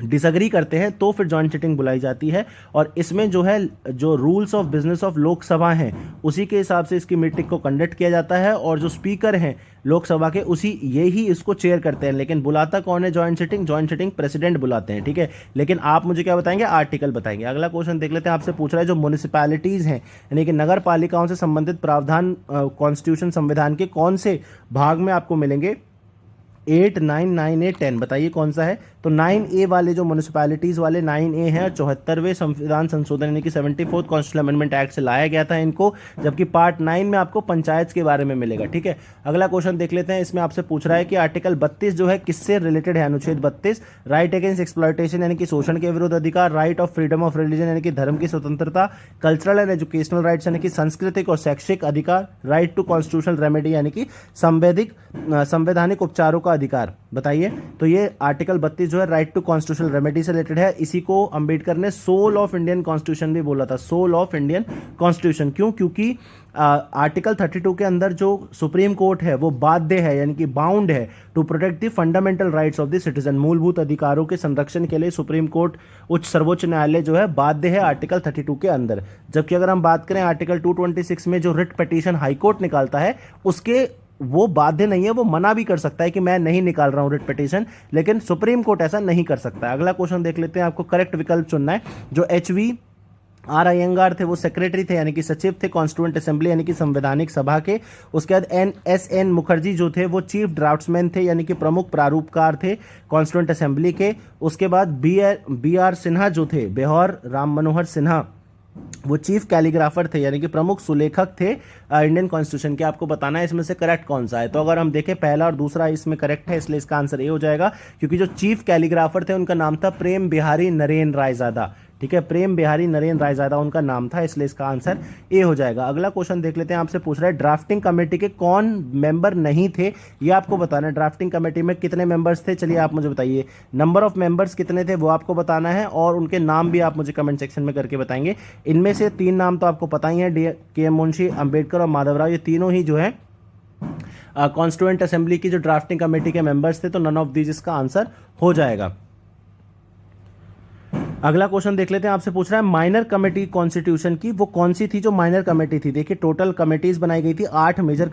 डिसएग्री करते हैं तो फिर जॉइंट सिटिंग बुलाई जाती है। और इसमें जो है जो rules of business of Lok Sabha हैं उसी के हिसाब से इसकी मीटिंग को कंडक्ट किया जाता है, और जो स्पीकर हैं लोकसभा के उसी ये ही इसको चेयर करते हैं। लेकिन बुलाता कौन है जॉइंट सिटिंग प्रेसिडेंट बुलाते हैं, ठीक है। लेकिन आप मुझे क्या बताएंगे, आर्टिकल बताएंगे। अगला क्वेश्चन देख लेते हैं। आपसे पूछ रहा है जो म्युनिसिपैलिटीज़ हैं यानी कि नगर पालिकाओं से संबंधित प्रावधान कॉन्स्टिट्यूशन संविधान के कौन से भाग में आपको मिलेंगे। 8, 9, 9A, 10 बताइए कौन सा है। तो 9A वाले जो म्यूनिसिपैलिटीज़ वाले 9A हैं, 74वें संविधान संशोधन यानी कि 74th कॉन्स्टिट्यूशनल अमेंडमेंट एक्ट से लाया गया था इनको, जबकि पार्ट 9 में आपको पंचायत के बारे में मिलेगा। ठीक है, अगला क्वेश्चन देख लेते हैं। इसमें आपसे पूछ रहा है कि आर्टिकल 32 जो है किससे रिलेटेड है। अनुच्छेद 32 राइट अगेंस्ट एक्सप्लॉयटेशन यानी कि शोषण के विरुद्ध अधिकार, right of freedom of religion यानी कि धर्म की स्वतंत्रता, कल्चरल एंड एजुकेशनल राइट्स यानी कि सांस्कृतिक और शैक्षिक अधिकार, राइट टू कॉन्स्टिट्यूशनल रेमेडी यानी कि संवैधानिक उपचारों का अधिकार। बताइए, तो ये आर्टिकल 32 जो है राइट टू कॉन्स्टिट्यूशनल रेमेडी से रिलेटेड है। इसी को अंबेडकर ने सोल ऑफ इंडियन कॉन्स्टिट्यूशन भी बोला था, सोल ऑफ इंडियन कॉन्स्टिट्यूशन। क्यों? क्योंकि आर्टिकल 32 के अंदर जो सुप्रीम कोर्ट है वो बाध्य है यानी कि बाउंड है to protect the fundamental rights of the citizen. मूलभूत अधिकारों के संरक्षण के लिए सुप्रीम कोर्ट सर्वोच्च न्यायालय जो है बाध्य है आर्टिकल 32 के अंदर। जबकि अगर हम बात करें आर्टिकल 226 में जो रिट पिटीशन हाईकोर्ट निकालता है उसके वो बाध्य नहीं है, वो मना भी कर सकता है कि मैं नहीं निकाल रहा हूं रिट पिटीशन, लेकिन सुप्रीम कोर्ट ऐसा नहीं कर सकता। अगला क्वेश्चन देख लेते हैं। आपको करेक्ट विकल्प चुनना है। जो HV.R. अयंगार थे वो सेक्रेटरी थे यानी कि सचिव थे कॉन्स्टिट्यूएंट असेंबली यानी कि संवैधानिक सभा के। उसके बाद NSN मुखर्जी जो थे वो चीफ ड्राफ्ट्समैन थे यानी कि प्रमुख प्रारूपकार थे कॉन्स्टिट्यूएंट असेंबली के। उसके बाद BR सिन्हा जो थे, बेहौर राम मनोहर सिन्हा, वो चीफ कैलीग्राफर थे यानी कि प्रमुख सुलेखक थे इंडियन कॉन्स्टिट्यूशन के। आपको बताना है इसमें से करेक्ट कौन सा है। तो अगर हम देखें पहला और दूसरा इसमें करेक्ट है, इसलिए इसका आंसर ए हो जाएगा। क्योंकि जो चीफ कैलीग्राफर थे उनका नाम था प्रेम बिहारी नरेन रायजादा। ठीक है, प्रेम बिहारी नरेन रायजादा उनका नाम था, इसलिए इसका आंसर ए हो जाएगा। अगला क्वेश्चन देख लेते हैं। आपसे पूछ रहा है ड्राफ्टिंग कमेटी के कौन मेंबर नहीं थे, ये आपको बताना है। ड्राफ्टिंग कमेटी में कितने मेंबर्स थे, चलिए आप मुझे बताइए। नंबर ऑफ मेंबर्स कितने थे वो आपको बताना है, और उनके नाम भी आप मुझे कमेंट सेक्शन में करके बताएंगे। इनमें से 3 नाम तो आपको पता ही है, DK मुंशी, अंबेडकर और माधवराव। ये तीनों ही जो है कॉन्स्टिट्यूएंट असेंबली की जो ड्राफ्टिंग कमेटी के मेंबर्स थे। तो नन ऑफ दीज इसका आंसर हो जाएगा। अगला क्वेश्चन देख लेते हैं। आपसे पूछ रहा है माइनर कमेटी कॉन्स्टिट्यूशन की वो कौन सी थी जो माइनर कमेटी थी। देखिए टोटल कमेटीज बनाई गई थी, 8 मेजर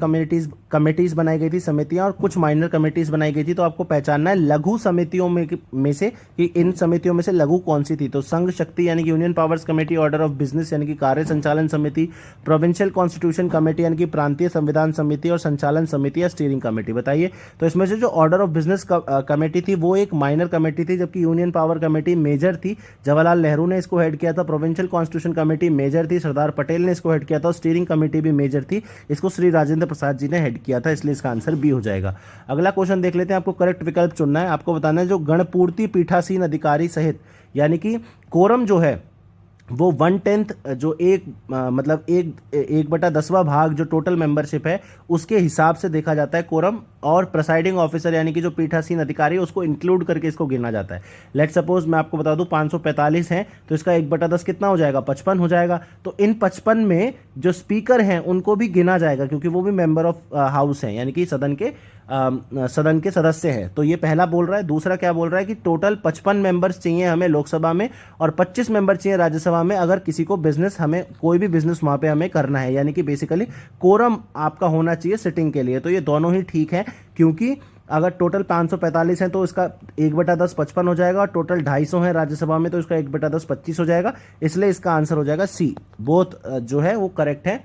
कमेटीज बनाई गई थी, समितियां, और कुछ माइनर कमेटीज बनाई गई थी। तो आपको पहचानना है लघु समितियों में से कि इन समितियों में से लघु कौन सी थी। तो संघ शक्ति यानी कि union powers committee, order of business यानी कि कार्य संचालन समिति, प्रोविंशियल कॉन्स्टिट्यूशन कमेटी यानी कि प्रांतीय संविधान समिति, और संचालन समिति या स्टीयरिंग कमेटी। बताइए, तो इसमें से जो ऑर्डर ऑफ बिजनेस कमेटी थी वो एक माइनर कमेटी थी, जबकि यूनियन पावर कमेटी मेजर थी, जवाहरलाल नेहरू ने इसको हेड किया था। प्रोविंशियल कॉन्स्टिट्यूशन कमेटी मेजर थी, सरदार पटेल ने इसको हेड किया था। स्टीयरिंग कमेटी भी मेजर थी, इसको श्री राजेंद्र प्रसाद जी ने हेड किया था, इसलिए इसका आंसर बी हो जाएगा। अगला क्वेश्चन देख लेते हैं। आपको करेक्ट विकल्प चुनना है। आपको बताना है जो गणपूर्ति पीठासीन अधिकारी सहित यानी कि कोरम जो है वो 1/10 जो मतलब 1/10वां भाग जो टोटल मेंबरशिप है उसके हिसाब से देखा जाता है कोरम, और प्रिसाइडिंग ऑफिसर यानी कि जो पीठासीन अधिकारी है उसको इंक्लूड करके इसको गिना जाता है। लेट सपोज मैं आपको बता दूं 545 हैं, तो इसका 1/10 कितना हो जाएगा, 55 हो जाएगा। तो इन 55 में जो स्पीकर हैं उनको भी गिना जाएगा, क्योंकि वो भी मेंबर ऑफ हाउस हैं यानी कि सदन के सदस्य हैं। तो ये पहला बोल रहा है। दूसरा क्या बोल रहा है कि टोटल 55 मेंबर्स चाहिए हमें लोकसभा में, और 25 मेंबर चाहिए राज्यसभा में, अगर किसी को बिजनेस, हमें कोई भी बिजनेस वहां पे हमें करना है। यानी कि बेसिकली कोरम आपका होना चाहिए सिटिंग के लिए। तो ये दोनों ही ठीक है, क्योंकि अगर टोटल 545 है तो इसका 1/10 55 हो जाएगा, और टोटल 250 है राज्यसभा में तो इसका 1/10 25 हो जाएगा। इसलिए इसका आंसर हो जाएगा सी। बोथ जो है वो करेक्ट है,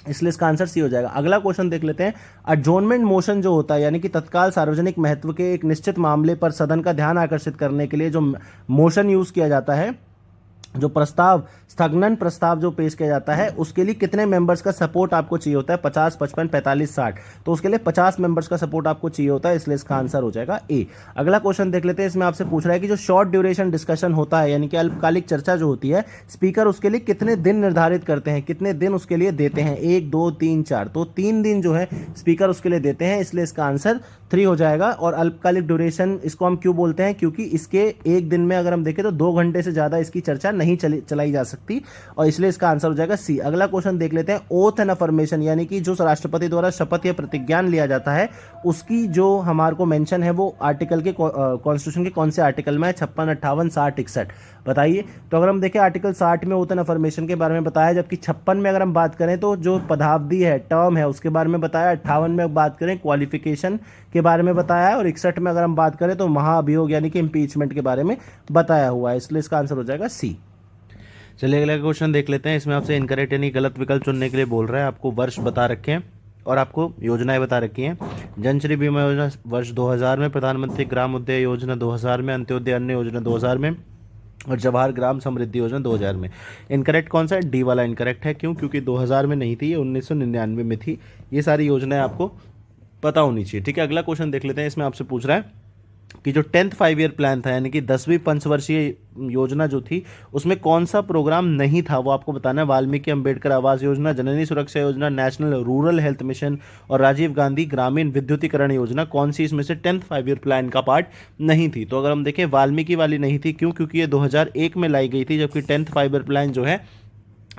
इसलिए इसका आंसर सी हो जाएगा। अगला क्वेश्चन देख लेते हैं। अडजॉर्नमेंट मोशन जो होता है यानी कि तत्काल सार्वजनिक महत्व के एक निश्चित मामले पर सदन का ध्यान आकर्षित करने के लिए जो मोशन यूज किया जाता है, जो प्रस्ताव, स्थगन प्रस्ताव जो पेश किया जाता है, उसके लिए कितने मेंबर्स का सपोर्ट आपको चाहिए होता है, 50, 55, 45, 60। तो उसके लिए 50 मेंबर्स का सपोर्ट आपको चाहिए होता है, इसलिए इसका आंसर हो जाएगा ए। अगला क्वेश्चन देख लेते हैं। इसमें आपसे पूछ रहा है कि जो शॉर्ट ड्यूरेशन डिस्कशन होता है यानी कि अल्पकालिक चर्चा जो होती है, स्पीकर उसके लिए कितने दिन निर्धारित करते हैं, कितने दिन उसके लिए देते हैं, 1, 2, 3, 4। तो 3 दिन जो है स्पीकर उसके लिए देते हैं, इसलिए इसका आंसर 3 हो जाएगा। और अल्पकालिक ड्यूरेशन इसको हम क्यों बोलते हैं, क्योंकि इसके एक दिन में अगर हम देखें तो 2 घंटे से ज्यादा इसकी चर्चा नहीं चलाई जा सकती, और इसलिए इसका आंसर हो जाएगा सी। अगला क्वेश्चन देख लेते हैं। ओथ एंड अफर्मेशन यानी कि जो राष्ट्रपति द्वारा शपथ या प्रतिज्ञान लिया जाता है, उसकी जो हमारे को मेंशन है वो आर्टिकल के कॉन्स्टिट्यूशन के कौन से आर्टिकल में है, 56, 58, 60, 61। बताइए, तो अगर हम देखें आर्टिकल 60 में ओथ एंड अफर्मेशन के बारे में बताया, जबकि 56 में अगर हम बात करें तो जो पदावधि है, टर्म है, उसके बारे में बताया। 58 में बात करें क्वालिफिकेशन के बारे में बताया है, और 61 में अगर हम बात करें तो महाअभियोग यानी कि इम्पीचमेंट के बारे में बताया हुआ है, इसलिए इसका आंसर हो जाएगा सी। चलिए अगला क्वेश्चन देख लेते हैं। इसमें आपसे इनकरेक्ट यानी गलत विकल्प चुनने के लिए बोल रहा है। आपको वर्ष बता रखे हैं और आपको योजनाएं बता रखी हैं। जनश्री बीमा योजना वर्ष 2000 में, प्रधानमंत्री ग्राम उद्योग योजना 2000 में, अंत्योदय अन्न योजना 2000 में और जवाहर ग्राम समृद्धि योजना 2000 में। इनकरेक्ट कौन सा है? डी वाला इनकरेक्ट है। क्यों? क्योंकि 2000 में नहीं थी, ये 1999 में थी। ये सारी योजनाएं आपको पता होनी चाहिए। ठीक है, अगला क्वेश्चन देख लेते हैं। इसमें आपसे पूछ रहा है कि जो 10th 5 ईयर प्लान था, यानी कि 10वीं पंचवर्षीय योजना जो थी, उसमें कौन सा प्रोग्राम नहीं था, वो आपको बताना है। वाल्मीकि अंबेडकर आवास योजना, जननी सुरक्षा योजना, नेशनल रूरल हेल्थ मिशन और राजीव गांधी ग्रामीण विद्युतीकरण योजना, कौन सी इसमें से 10th 5 ईयर प्लान का पार्ट नहीं थी? तो अगर हम देखें, वाल्मीकि वाली नहीं थी। क्यों? क्योंकि ये 2001 में लाई गई थी, जबकि 10th 5 ईयर प्लान जो है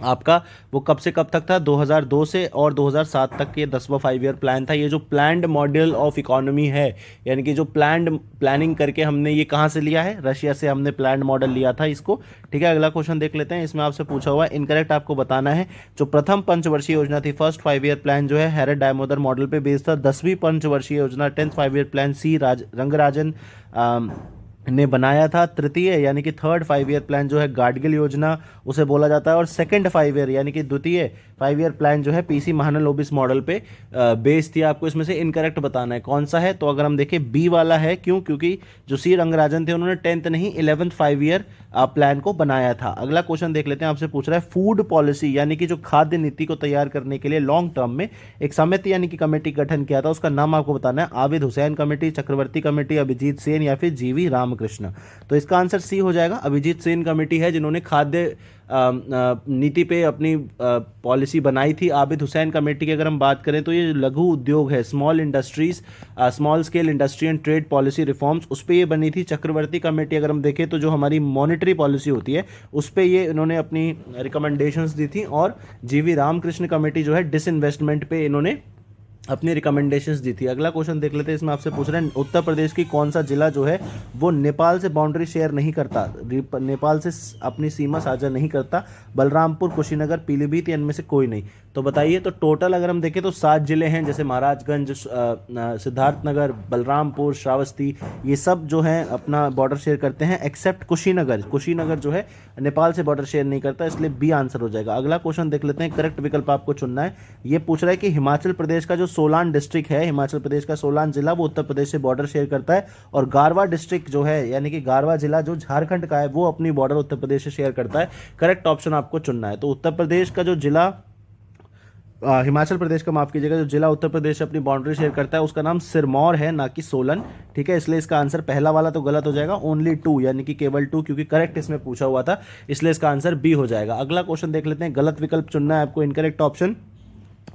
आपका वो कब से कब तक था? 2002 से और 2007 तक ये 10वां 5 ईयर प्लान था। ये जो प्लान्ड मॉडल ऑफ इकोनॉमी है, यानी कि जो प्लानिंग करके हमने ये कहाँ से लिया है? रशिया से हमने प्लान्ड मॉडल लिया था इसको। ठीक है, अगला क्वेश्चन देख लेते हैं। इसमें आपसे पूछा हुआ है, इनकरेक्ट आपको बताना है। जो प्रथम पंचवर्षीय योजना थी, फर्स्ट 5 ईयर प्लान जो है हैरड दामोदर मॉडल पे बेस्ड था। 10वीं पंचवर्षीय योजना 10th 5 year plan C Rangarajan ने बनाया था। तृतीय यानी कि थर्ड 5 ईयर प्लान जो है गाडगिल योजना उसे बोला जाता है। और सेकंड 5 ईयर यानी कि द्वितीय 5 ईयर प्लान जो है पीसी महानलोबिस मॉडल पे बेस्ड थी। आपको इसमें से इनकरेक्ट बताना है कौन सा है। तो अगर हम देखें, बी वाला है। क्यों? क्योंकि जो सी रंगराजन थे उन्होंने 10th नहीं 11th 5 ईयर प्लान को बनाया था। अगला क्वेश्चन देख लेते हैं। आपसे पूछ रहा है, फूड पॉलिसी यानी कि जो खाद्य नीति को तैयार करने के लिए लॉन्ग टर्म में एक समिति यानी कि कमेटी गठन किया था, उसका नाम आपको बताना है। आबिद हुसैन कमेटी, चक्रवर्ती कमेटी, अभिजीत सेन या फिर जीवी रामकृष्ण। तो इसका आंसर सी हो जाएगा। अभिजीत सेन कमेटी है जिन्होंने खाद्य नीति पे अपनी पॉलिसी बनाई थी। आबिद हुसैन कमेटी की अगर हम बात करें तो ये लघु उद्योग है, small industries, small scale industry and trade policy reforms, उस पर ये बनी थी। चक्रवर्ती कमेटी अगर हम देखें तो जो हमारी मॉनेटरी पॉलिसी होती है उस पर ये इन्होंने अपनी रिकमेंडेशंस दी थी। और जीवी रामकृष्ण कमेटी जो है डिसइन्वेस्टमेंट पे इन्होंने अपनी रिकमेंडेशंस दी थी। अगला क्वेश्चन देख लेते हैं। इसमें आपसे पूछ रहे हैं, उत्तर प्रदेश की कौन सा जिला जो है वो नेपाल से बाउंड्री शेयर नहीं करता, नेपाल से अपनी सीमा साझा नहीं करता? बलरामपुर, कुशीनगर, पीलीभीत या इनमें से कोई नहीं? तो बताइए। तो टोटल अगर हम देखें तो 7 जिले हैं, जैसे महाराजगंज, सिद्धार्थनगर, बलरामपुर, श्रावस्ती, ये सब जो है अपना बॉर्डर शेयर करते हैं, एक्सेप्ट कुशीनगर। कुशीनगर जो है नेपाल से बॉर्डर शेयर नहीं करता, इसलिए बी आंसर हो जाएगा। अगला क्वेश्चन देख लेते हैं। करेक्ट विकल्प आपको चुनना है। ये पूछ रहा है कि हिमाचल प्रदेश का जो सोलान डिस्ट्रिक्ट है, हिमाचल प्रदेश का सोलान जिला, वो उत्तर प्रदेश से बॉर्डर शेयर करता है। और गारवा डिस्ट्रिक्ट जो है, यानी कि गारवा जिला जो झारखंड का है, वो अपनी बॉर्डर उत्तर प्रदेश से शेयर करता है। करेक्ट ऑप्शन आपको चुनना है। तो उत्तर प्रदेश का जो जिला, हिमाचल प्रदेश का माफ कीजिएगा, जो जिला उत्तर प्रदेश से अपनी बाउंड्री शेयर करता है उसका नाम सिरमौर है, ना कि सोलन। ठीक है, इसलिए इसका आंसर पहला वाला तो गलत हो जाएगा, ओनली 2 यानी कि केवल 2, क्योंकि करेक्ट इसमें पूछा हुआ था, इसलिए इसका आंसर बी हो जाएगा। अगला क्वेश्चन देख लेते हैं। गलत विकल्प चुनना है आपको। इनकरेक्ट ऑप्शन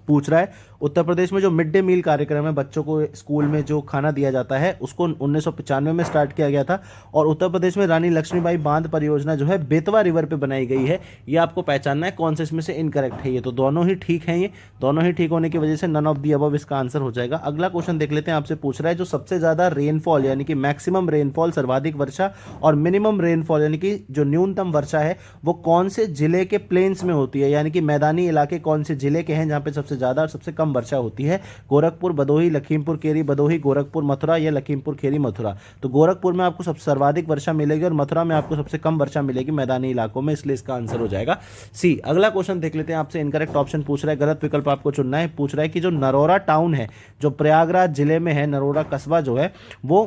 पूछ रहा है, उत्तर प्रदेश में जो मिड डे मील कार्यक्रम है, बच्चों को स्कूल में जो खाना दिया जाता है, उसको 1995 में स्टार्ट किया गया था। और उत्तर प्रदेश में रानी लक्ष्मीबाई बांध परियोजना जो है बेतवा रिवर पे बनाई गई है। ये आपको पहचानना है कौन से इसमें से इनकरेक्ट है। ये तो दोनों ही ठीक हैं, ये दोनों ही ठीक होने की वजह से नन ऑफ दी अबव इसका आंसर हो जाएगा। अगला क्वेश्चन देख लेते हैं। आपसे पूछ रहा है, जो सबसे ज्यादा रेनफॉल यानी कि मैक्सिमम रेनफॉल, सर्वाधिक वर्षा, और मिनिमम रेनफॉल यानी कि जो न्यूनतम वर्षा है, वो कौन से जिले के प्लेन्स में होती है, यानी कि मैदानी इलाके कौन से जिले के हैं जहां पे सबसे ज्यादा और सबसे कम वर्षा होती है? गोरखपुर, भदोही, लखीमपुर खेरी भदोही, गोरखपुर मथुरा या लखीमपुर खेरी मथुरा? तो गोरखपुर में आपको सबसे सर्वाधिक वर्षा मिलेगी और मथुरा में आपको सबसे कम वर्षा मिलेगी मैदानी इलाकों में, इसलिए इसका आंसर हो जाएगा सी। अगला क्वेश्चन देख लेते हैं। आपसे इनकरेक्ट ऑप्शन पूछ रहा है, गलत विकल्प आपको चुनना है। पूछ रहा है कि जो नरोरा टाउन है, जो प्रयागराज जिले में है, नरोरा कस्बा जो है वो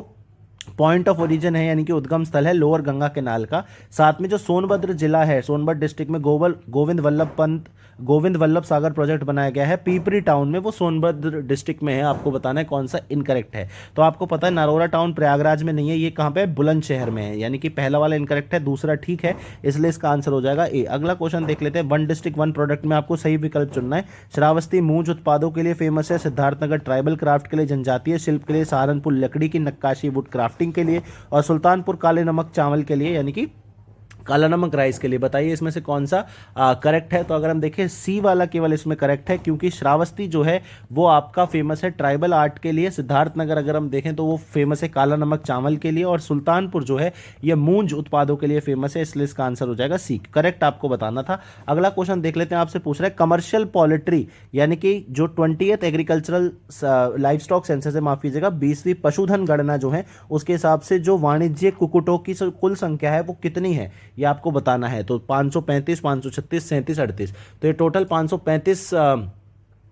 पॉइंट ऑफ ओरिजिन है, यानी कि उद्गम स्थल है लोअर गंगा केनाल का। साथ में जो सोनभद्र जिला है, सोनभद्र डिस्ट्रिक्ट में गोविंद वल्लभ सागर प्रोजेक्ट बनाया गया है पीपरी टाउन में, वो सोनभद्र डिस्ट्रिक्ट में है। आपको बताना है कौन सा इनकरेक्ट है। तो आपको पता है नरोरा टाउन प्रयागराज में नहीं है, ये कहां पे है? बुलंदशहर में है, यानी कि पहला वाला इनकरेक्ट है, दूसरा ठीक है, इसलिए इसका आंसर हो जाएगा ए। अगला क्वेश्चन देख लेते हैं। 1 डिस्ट्रिक्ट 1 प्रोडक्ट में आपको सही विकल्प चुनना है। श्रावस्ती मूंज उत्पादों के लिए फेमस है, सिद्धार्थनगर ट्राइबल क्राफ्ट के लिए, जनजातीय शिल्प के लिए, सहारनपुर लकड़ी की नक्काशी वुड क्राफ्टिंग के लिए, और सुल्तानपुर काले नमक चावल के लिए, यानी कि काला नमक राइस के लिए। बताइए इसमें से कौन सा करेक्ट है। तो अगर हम देखें, सी वाला केवल इसमें करेक्ट है, क्योंकि श्रावस्ती जो है वो आपका फेमस है ट्राइबल आर्ट के लिए, सिद्धार्थनगर अगर हम देखें तो वो फेमस है काला नमक चावल के लिए, और सुल्तानपुर जो है ये मूंज उत्पादों के लिए फेमस है, इसलिए इसका आंसर हो जाएगा सी। करेक्ट आपको बताना था। अगला क्वेश्चन देख लेते हैं। आपसे पूछ रहा है, कमर्शियल पोल्ट्री यानी कि जो 20th agricultural life stock census है, माफ कीजिएगा 20वीं पशुधन गणना जो है, उसके हिसाब से जो वाणिज्यिक कुक्कुटों की कुल संख्या है वो कितनी है, ये आपको बताना है। तो 535, 536, 37, 38, तो ये टोटल 535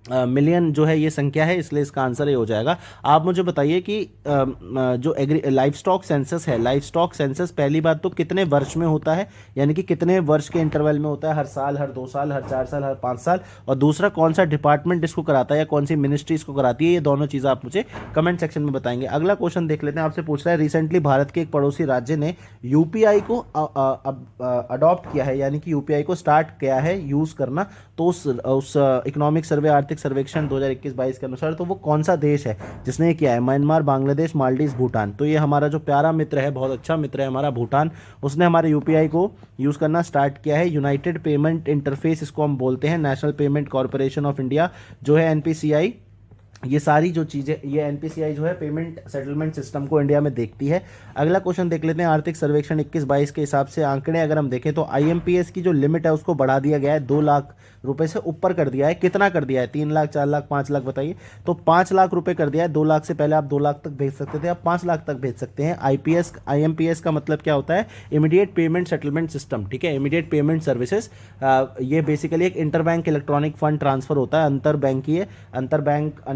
मिलियन जो है ये संख्या है, इसलिए इसका आंसर ये हो जाएगा। आप मुझे बताइए कि जो लाइफ स्टॉक सेंसस है, लाइफ स्टॉक सेंसस पहली बात तो कितने वर्ष में होता है, यानी कि कितने वर्ष के इंटरवल में होता है, हर साल, हर 2 साल, हर 4 साल, हर 5 साल, और दूसरा कौन सा डिपार्टमेंट इसको कराता है या कौन सी मिनिस्ट्री इसको कराती है, ये दोनों चीज़ें आप मुझे कमेंट सेक्शन में बताएंगे। अगला क्वेश्चन देख लेते हैं, आपसे पूछ रहा है रिसेंटली भारत के एक पड़ोसी राज्य ने यूपीआई को अडॉप्ट किया है, यानी कि यूपीआई को स्टार्ट किया है यूज़ करना, तो उस इकोनॉमिक सर्वे, आर्थिक सर्वेक्षण 2021-22 के अनुसार तो वो कौन सा देश है जिसने ये किया है? म्यांमार, बांग्लादेश, मालदीव, भूटान। तो ये हमारा जो प्यारा मित्र है, बहुत अच्छा मित्र है हमारा भूटान, उसने हमारे यूपीआई को यूज़ करना स्टार्ट किया है। यूनाइटेड पेमेंट इंटरफेस इसको हम बोलते हैं, national payment corporation of India जो है एनपीसीआई, ये सारी जो चीज़ें, ये एनपीसीआई जो है पेमेंट सेटलमेंट सिस्टम को इंडिया में देखती है। अगला क्वेश्चन देख लेते हैं, आर्थिक सर्वेक्षण 21-22 के हिसाब से आंकड़े अगर हम देखें तो आईएमपीएस की जो लिमिट है उसको बढ़ा दिया गया है, 2 लाख रुपए से ऊपर कर दिया है। कितना कर दिया है? 3 लाख, 4 लाख, 5 लाख, बताइए। तो 5 लाख रुपए कर दिया है। 2 लाख से पहले आप 2 लाख तक भेज सकते थे, आप 5 लाख तक भेज सकते हैं। आईएमपीएस का मतलब क्या होता है? इमीडिएट पेमेंट सेटलमेंट सिस्टम, ठीक है, इमीडिएट पेमेंट सर्विसेज। ये बेसिकली एक इंटरबैंक इलेक्ट्रॉनिक फंड ट्रांसफर होता है,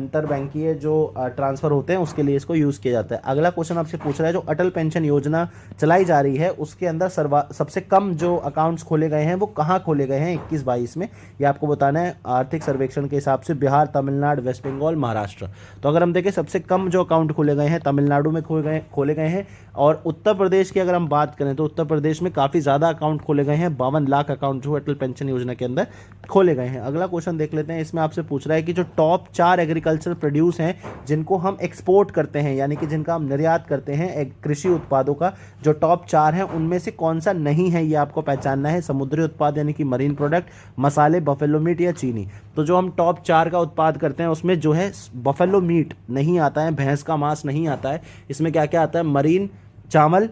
अंतरबैंकीय जो ट्रांसफर होते हैं उसके लिए इसको यूज़ किया जाता है। अगला क्वेश्चन आपसे पूछ रहा है, जो अटल पेंशन योजना चलाई जा रही है उसके अंदर सबसे कम जो अकाउंट्स खोले गए हैं वो कहाँ खोले गए हैं 21-22 में, ये आपको बताना है। आर्थिक सर्वेक्षण के हिसाब से बिहार, तमिलनाडु, वेस्ट बंगाल, महाराष्ट्र। तो अगर हम देखें सबसे कम जो अकाउंट खोले गए हैं तमिलनाडु में खोले गए हैं, और उत्तर प्रदेश की अगर हम बात करें तो उत्तर प्रदेश में काफ़ी ज़्यादा अकाउंट खोले गए हैं, 52 लाख अकाउंट जो अटल पेंशन योजना के अंदर खोले गए हैं। अगला क्वेश्चन देख लेते हैं, इसमें आपसे पूछ रहा है कि जो टॉप 4 एग्रीकल्चर प्रोड्यूस हैं जिनको हम एक्सपोर्ट करते हैं, यानी कि जिनका हम निर्यात करते हैं कृषि उत्पादों का, जो टॉप 4 हैं उनमें से कौन सा नहीं है, ये आपको पहचानना है। समुद्री उत्पाद यानी कि मरीन प्रोडक्ट, मसाले, बफेलो मीट या चीनी। तो जो हम टॉप 4 का उत्पाद करते हैं उसमें जो है बफेलो मीट नहीं आता है, भैंस का मांस नहीं आता है। इसमें क्या क्या आता है? मरीन, चावल,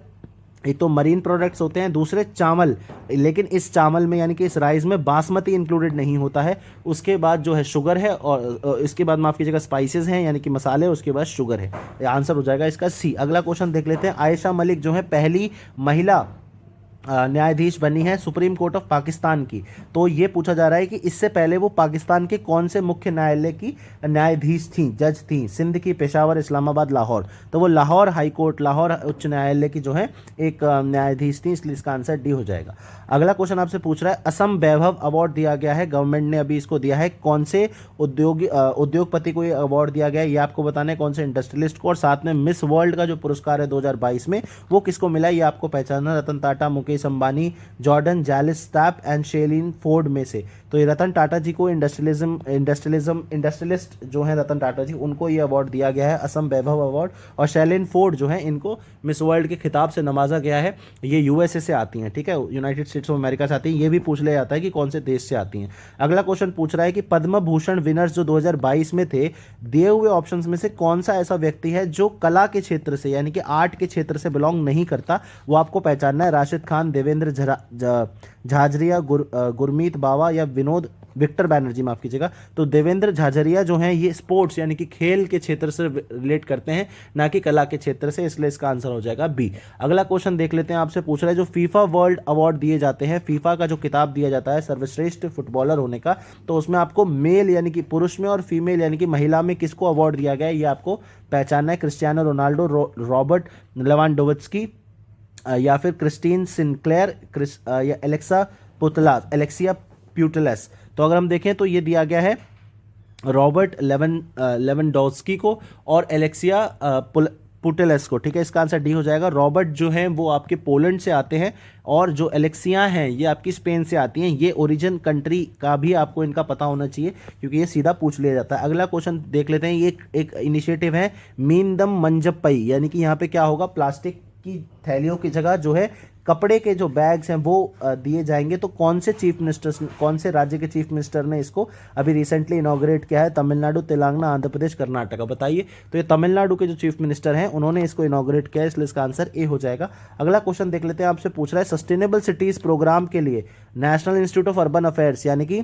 एक तो मरीन प्रोडक्ट्स होते हैं, दूसरे चावल, लेकिन इस चावल में यानी कि इस राइस में बासमती इंक्लूडेड नहीं होता है। उसके बाद जो है शुगर है, और इसके बाद माफ़ कीजिएगा स्पाइसेस हैं यानी कि मसाले, उसके बाद शुगर है। आंसर हो जाएगा इसका सी। अगला क्वेश्चन देख लेते हैं, आयशा मलिक जो है पहली महिला न्यायाधीश बनी है सुप्रीम कोर्ट ऑफ पाकिस्तान की। तो ये पूछा जा रहा है कि इससे पहले वो पाकिस्तान के कौन से मुख्य न्यायालय की न्यायाधीश थी, जज थी? सिंध की, पेशावर, इस्लामाबाद, लाहौर। तो वो लाहौर हाई कोर्ट, लाहौर उच्च न्यायालय की जो है एक न्यायाधीश थी, इसलिए इसका आंसर डी हो जाएगा। अगला क्वेश्चन आपसे पूछ रहा है, असम वैभव अवार्ड दिया गया है, गवर्नमेंट ने अभी इसको दिया है, कौन से उद्योगपति को ये अवार्ड दिया गया है, ये आपको बताना है, कौन से इंडस्ट्रियलिस्ट को। और साथ में मिस वर्ल्ड का जो पुरस्कार है 2022 में वो किसको मिला, ये आपको पहचानना। रतन टाटा, मुकेश अंबानी, जॉर्डन जैलिस स्टैप एंड शेलिन फोर्ड में से। तो ये रतन टाटा जी को इंडस्ट्रियलिस्ट जो है रतन टाटा जी, उनको ये अवार्ड दिया गया है, असम वैभव अवार्ड। और शेलिन फोर्ड जो है इनको मिस वर्ल्ड के खिताब से नवाजा गया है। ये यूएसए से आती हैं, ठीक है, यूनाइटेड स्टेट्स ऑफ अमेरिका से आती हैं। ये भी पूछ लिया जाता है कि कौन से देश से आती हैं। अगला क्वेश्चन पूछ रहा है कि पद्म भूषण विनर्स जो 2022 में थे, दिए हुए ऑप्शंस में से कौन सा ऐसा व्यक्ति है जो कला के क्षेत्र से यानी कि आर्ट के क्षेत्र से बिलोंग नहीं करता, वो आपको पहचानना है। राशिद खान, देवेंद्र झाझरिया, गुरमीत बावा या विक्टर बैनर्जी, माफ कीजिएगा। तो देवेंद्र झाझरिया जो हैं ये स्पोर्ट्स यानी कि खेल के क्षेत्र से रिलेट करते हैं, ना कि कला के क्षेत्र से, इसलिए इसका आंसर हो जाएगा बी। अगला क्वेश्चन देख लेते हैं, आपसे पूछ रहा है जो फीफा वर्ल्ड अवार्ड दिए जाते हैं, फीफा का जो किताब दिया जाता है सर्वश्रेष्ठ फुटबॉलर होने का, तो उसमें आपको मेल यानी कि पुरुष में और फीमेल यानी कि महिला में किसको अवार्ड दिया गया है, ये आपको पहचानना है। क्रिस्टियानो रोनाल्डो, रॉबर्ट लेवांडोव्स्की या फिर क्रिस्टीन सिनक्लेयर या एलेक्सिया प्यूटेलस। तो अगर हम देखें तो ये दिया गया है रॉबर्ट लेवेंडोव्स्की को और एलेक्सिया पुटेलस को, ठीक है, इसका आंसर डी हो जाएगा। रॉबर्ट जो हैं वो आपके पोलैंड से आते हैं और जो एलेक्सिया हैं ये आपकी स्पेन से आती हैं। ये ओरिजिन कंट्री का भी आपको इनका पता होना चाहिए क्योंकि ये सीधा पूछ लिया जाता है। अगला क्वेश्चन देख लेते हैं, ये एक इनिशिएटिव है मीनदम मंजप्पई, यानी कि यहाँ पे क्या होगा, प्लास्टिक की थैलियों की जगह जो है कपड़े के जो बैग्स हैं वो दिए जाएंगे। तो कौन से चीफ मिनिस्टर, कौन से राज्य के चीफ मिनिस्टर ने इसको अभी रिसेंटली इनॉग्रेट किया है? तमिलनाडु, तेलंगाना, आंध्र प्रदेश, कर्नाटका, बताइए। तो ये तमिलनाडु के जो चीफ मिनिस्टर हैं उन्होंने इसको इनॉग्रेट किया है, इसलिए इसका आंसर ए हो जाएगा। अगला क्वेश्चन देख लेते हैं, आपसे पूछ रहा है सस्टेनेबल सिटीज प्रोग्राम के लिए national institute of urban affairs यानी कि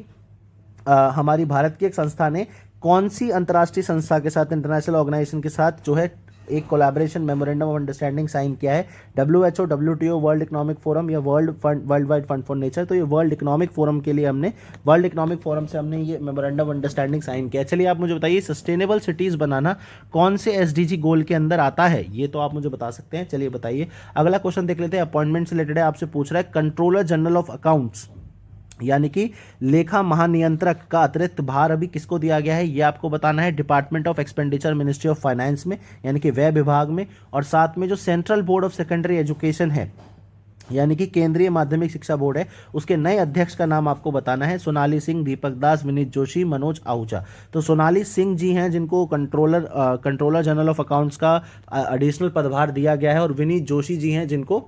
हमारी भारत की एक संस्था ने कौन सी अंतर्राष्ट्रीय संस्था के साथ, इंटरनेशनल ऑर्गेनाइजेशन के साथ जो है एक collaboration memorandum of understanding sign किया है WHO, WTO, world economic forum या world wide fund for nature. तो ये वर्ल्ड इकोनॉमिक फोरम के लिए हमने वर्ल्ड इकोनॉमिक फोरम से हमने ये मेमोरेंडम ऑफ अंडरस्टैंडिंग साइन किया। चलिए आप मुझे बताइए सस्टेनेबल सिटीज़ बनाना कौन से SDG गोल के अंदर आता है, ये तो आप मुझे बता सकते हैं। चलिए बताइए। अगला क्वेश्चन देख लेते हैं, अपॉइंटमेंट से रिलेटेड है, आपसे पूछ रहा है कंट्रोलर जनरल ऑफ अकाउंट्स यानी कि लेखा महानियंत्रक का अतिरिक्त भार अभी किसको दिया गया है, ये आपको बताना है department of expenditure ministry of finance में यानी कि व्यय विभाग में। और साथ में जो central board of secondary education है यानी कि केंद्रीय माध्यमिक शिक्षा बोर्ड है, उसके नए अध्यक्ष का नाम आपको बताना है। सोनाली सिंह, दीपक दास, विनीत जोशी, मनोज आहूजा। तो सोनाली सिंह जी हैं जिनको कंट्रोलर जनरल ऑफ अकाउंट्स का एडिशनल पदभार दिया गया है, और विनीत जोशी जी हैं जिनको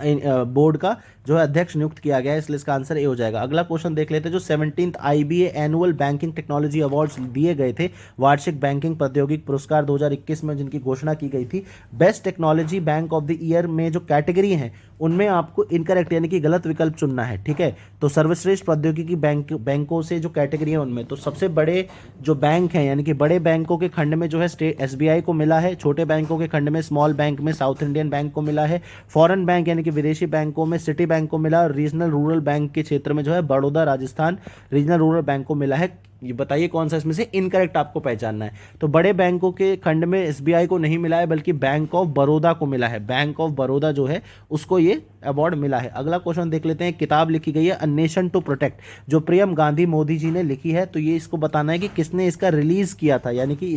बोर्ड का जो है अध्यक्ष नियुक्त किया गया है, इसलिए इसका आंसर ए हो जाएगा। अगला क्वेश्चन देख लेते हैं, जो 17th IBA annual banking technology awards दिए गए थे, वार्षिक बैंकिंग प्रौद्योगिकी पुरस्कार 2021 में जिनकी घोषणा की गई थी, best technology bank of the year में जो कैटेगरी है उनमें आपको इनकरेक्ट यानी कि गलत विकल्प चुनना है, ठीक है। तो सर्वश्रेष्ठ प्रौद्योगिकी बैंकों से जो कैटेगरी है उनमें तो सबसे बड़े जो बैंक हैं यानी कि बड़े बैंकों के खंड में जो है स्टेट SBI को मिला है, छोटे बैंकों के खंड में स्मॉल बैंक में साउथ इंडियन बैंक को मिला है, फॉरेन बैंक यानी कि विदेशी बैंकों में सिटी बैंक को मिला, और रीजनल रूरल बैंक के क्षेत्र में जो है Baroda Rajasthan regional rural bank को मिला है। ये बताइए कौन सा इसमें से इनकरेक्ट आपको पहचानना है। तो बड़े बैंकों के खंड में SBI को नहीं मिला है बल्कि बैंक ऑफ बड़ौदा को मिला है, बैंक ऑफ बड़ौदा जो है उसको ये अवार्ड मिला है। अगला क्वेश्चन देख लेते हैं, किताब लिखी गई है अ नेशन टू प्रोटेक्ट जो प्रियम गांधी मोदी जी ने लिखी है, तो ये इसको बताना है कि किसने इसका रिलीज किया था यानी कि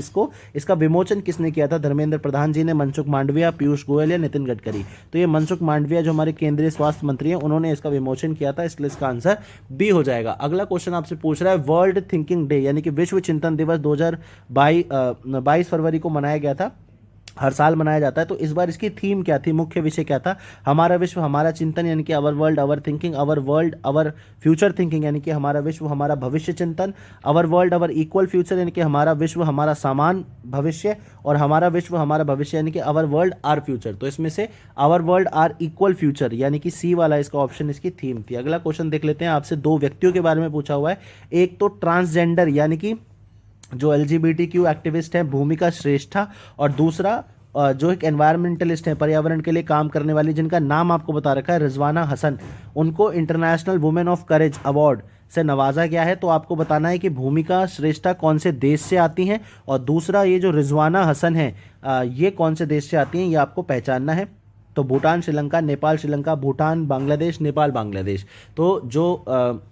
इसका विमोचन किसने किया था, धर्मेंद्र प्रधान जी ने, मनसुख मांडविया, पीयूष गोयल या नितिन गडकरी। तो ये मनसुख मांडविया जो हमारे केंद्रीय स्वास्थ्य मंत्री हैं उन्होंने इसका विमोचन किया था, इसलिए इसका आंसर बी हो जाएगा। अगला क्वेश्चन आपसे पूछ रहा है वर्ल्ड थिंकिंग डे यानी कि विश्व चिंतन दिवस 2022 फरवरी को मनाया गया था, हर साल मनाया जाता है। तो इस बार इसकी थीम क्या थी, मुख्य विषय क्या था, हमारा विश्व हमारा चिंतन यानी कि अवर वर्ल्ड अवर थिंकिंग, अवर वर्ल्ड अवर फ्यूचर थिंकिंग यानी कि हमारा विश्व हमारा भविष्य चिंतन, अवर वर्ल्ड अवर इक्वल फ्यूचर यानी कि हमारा विश्व हमारा समान भविष्य, और हमारा विश्व हमारा भविष्य यानी कि अवर वर्ल्ड आर फ्यूचर। तो इसमें से our world are equal future यानी कि सी वाला इसका ऑप्शन इसकी थीम थी। अगला क्वेश्चन देख लेते हैं, आपसे दो व्यक्तियों के बारे में पूछा हुआ है, एक तो ट्रांसजेंडर यानी कि जो LGBTQ एक्टिविस्ट है भूमिका श्रेष्ठा, और दूसरा जो एक एनवायरमेंटलिस्ट है पर्यावरण के लिए काम करने वाली जिनका नाम आपको बता रखा है रिजवाना हसन, उनको international women of courage award से नवाजा गया है। तो आपको बताना है कि भूमिका श्रेष्ठा कौन से देश से आती हैं, और दूसरा ये जो रिजवाना हसन है ये कौन से देश से आती हैं, ये आपको पहचानना है। तो भूटान, श्रीलंका, नेपाल, श्रीलंका, भूटान, बांग्लादेश, नेपाल, बांग्लादेश। तो जो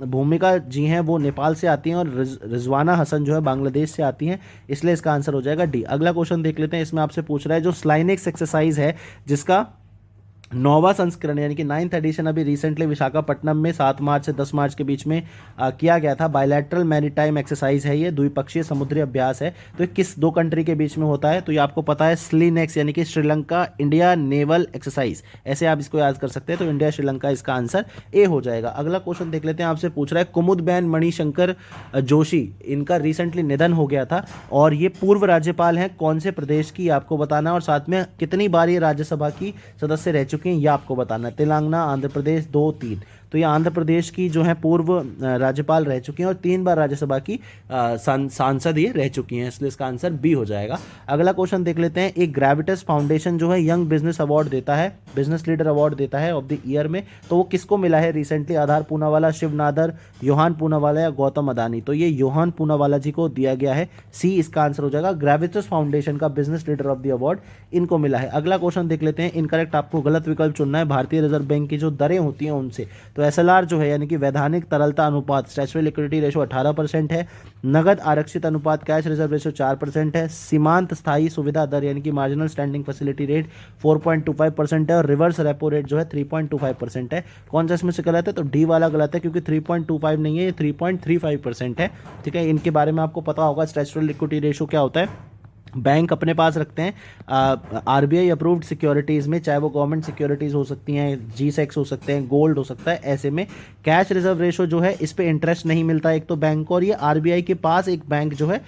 भूमिका जी हैं वो नेपाल से आती हैं और रिजवाना हसन जो है बांग्लादेश से आती हैं, इसलिए इसका आंसर हो जाएगा डी। अगला क्वेश्चन देख लेते हैं, इसमें आपसे पूछ रहा है जो स्लाइनिक्स एक्सरसाइज है जिसका 9वां संस्करण यानी कि 9th एडिशन अभी रिसेंटली विशाखापट्टनम में 7 मार्च से 10 मार्च के बीच में किया गया था। बायलैटरल मैरीटाइम एक्सरसाइज है, ये द्विपक्षीय समुद्री अभ्यास है। तो ये किस दो कंट्री के बीच में होता है, तो ये आपको पता है स्लीनेक्स यानी कि श्रीलंका इंडिया नेवल एक्सरसाइज, ऐसे आप इसको याद कर सकते हैं। तो इंडिया श्रीलंका इसका आंसर ए हो जाएगा। अगला क्वेश्चन देख लेते हैं, आपसे पूछ रहा है कुमुदबेन मणिशंकर जोशी, इनका रिसेंटली निधन हो गया था और ये पूर्व राज्यपाल हैं कौन से प्रदेश की, आपको बताना है, और साथ में कितनी बार ये राज्यसभा की सदस्य रह चुके हैं ये आपको बताना है। तेलंगाना, आंध्र प्रदेश, 2, 3। तो ये आंध्र प्रदेश की जो है पूर्व राज्यपाल रह चुकी हैं और 3 बार राज्यसभा की सांसद ये रह चुकी हैं, इसलिए इसका आंसर बी हो जाएगा। अगला क्वेश्चन देख लेते हैं, एक ग्रेविटस फाउंडेशन जो है यंग बिजनेस अवार्ड देता है, बिजनेस लीडर अवार्ड देता है ऑफ द ईयर में, तो वो किसको मिला है रिसेंटली, आधार पूनावाला, शिव नादर, योहान पूनावाला या गौतम अदानी। तो ये योहान पूनावाला जी को दिया गया है, सी इसका आंसर हो जाएगा। ग्रेविटस फाउंडेशन का business leader of the award इनको मिला है। अगला क्वेश्चन देख लेते हैं, इनकरेक्ट आपको गलत विकल्प चुनना है। भारतीय रिजर्व बैंक की जो दरें होती हैं उनसे, तो SLR जो है यानी कि वैधानिक तरलता अनुपात, स्टैच्यूटरी लिक्विडिटी रेशो 18% है, नगद आरक्षित अनुपात कैश रिजर्व रेशो 4% है, सीमांत स्थायी सुविधा दर यानी कि मार्जिनल स्टैंडिंग फैसिलिटी रेट 4.25% है, और रिवर्स रेपो रेट जो है 3.25% है। कौन सा इसमें से गलत है, तो डी वाला गलत है क्योंकि 3.25 नहीं है, ये 3.35% है। ठीक है, इनके बारे में आपको पता होगा स्टैच्यूटरी लिक्विडिटी रेशो क्या होता है। बैंक अपने पास रखते हैं RBI अप्रूव्ड सिक्योरिटीज़ में, चाहे वो गवर्नमेंट सिक्योरिटीज़ हो सकती हैं, G-Secs हो सकते हैं, गोल्ड हो सकता है, ऐसे में कैश रिजर्व रेशो जो है इस पे इंटरेस्ट नहीं मिलता एक तो बैंक को, और ये RBI के पास एक बैंक जो है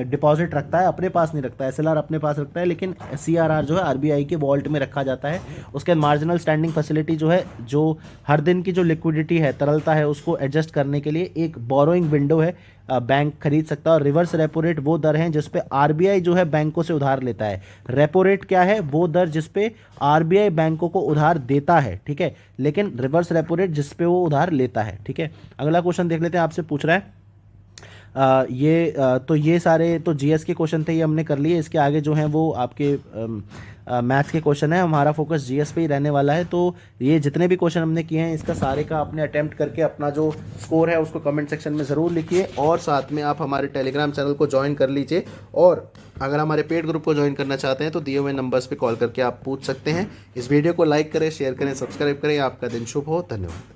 डिपॉजिट रखता है, अपने पास नहीं रखता है। SLR अपने पास रखता है, लेकिन CRR जो है RBI के वॉल्ट में रखा जाता है। उसके मार्जिनल स्टैंडिंग फैसिलिटी जो है, जो हर दिन की जो लिक्विडिटी है, तरलता है, उसको एडजस्ट करने के लिए एक बोरोइंग विंडो है बैंक खरीद सकता है। और रिवर्स रेपो रेट वो दर है जिस पे आरबीआई जो है बैंकों से उधार लेता है। रेपो रेट क्या है? वो दर जिस पे आरबीआई बैंकों को उधार देता है, ठीक है। लेकिन रिवर्स रेपो रेट जिस पे वो उधार लेता है, ठीक है। अगला क्वेश्चन देख लेते हैं, आपसे पूछ रहा है तो ये सारे तो जीएस के क्वेश्चन थे, ये हमने कर लिए। इसके आगे जो हैं वो आपके मैथ्स के क्वेश्चन है। हमारा फोकस जीएस पे ही रहने वाला है। तो ये जितने भी क्वेश्चन हमने किए हैं इसका सारे का आपने अटेम्प्ट करके अपना जो स्कोर है उसको कमेंट सेक्शन में ज़रूर लिखिए। और साथ में आप हमारे टेलीग्राम चैनल को ज्वाइन कर लीजिए। और अगर हमारे पेड ग्रुप को ज्वाइन करना चाहते हैं तो दिए हुए नंबर्स पे कॉल करके आप पूछ सकते हैं। इस वीडियो को लाइक करें, शेयर करें, सब्सक्राइब करें। आपका दिन शुभ हो। धन्यवाद।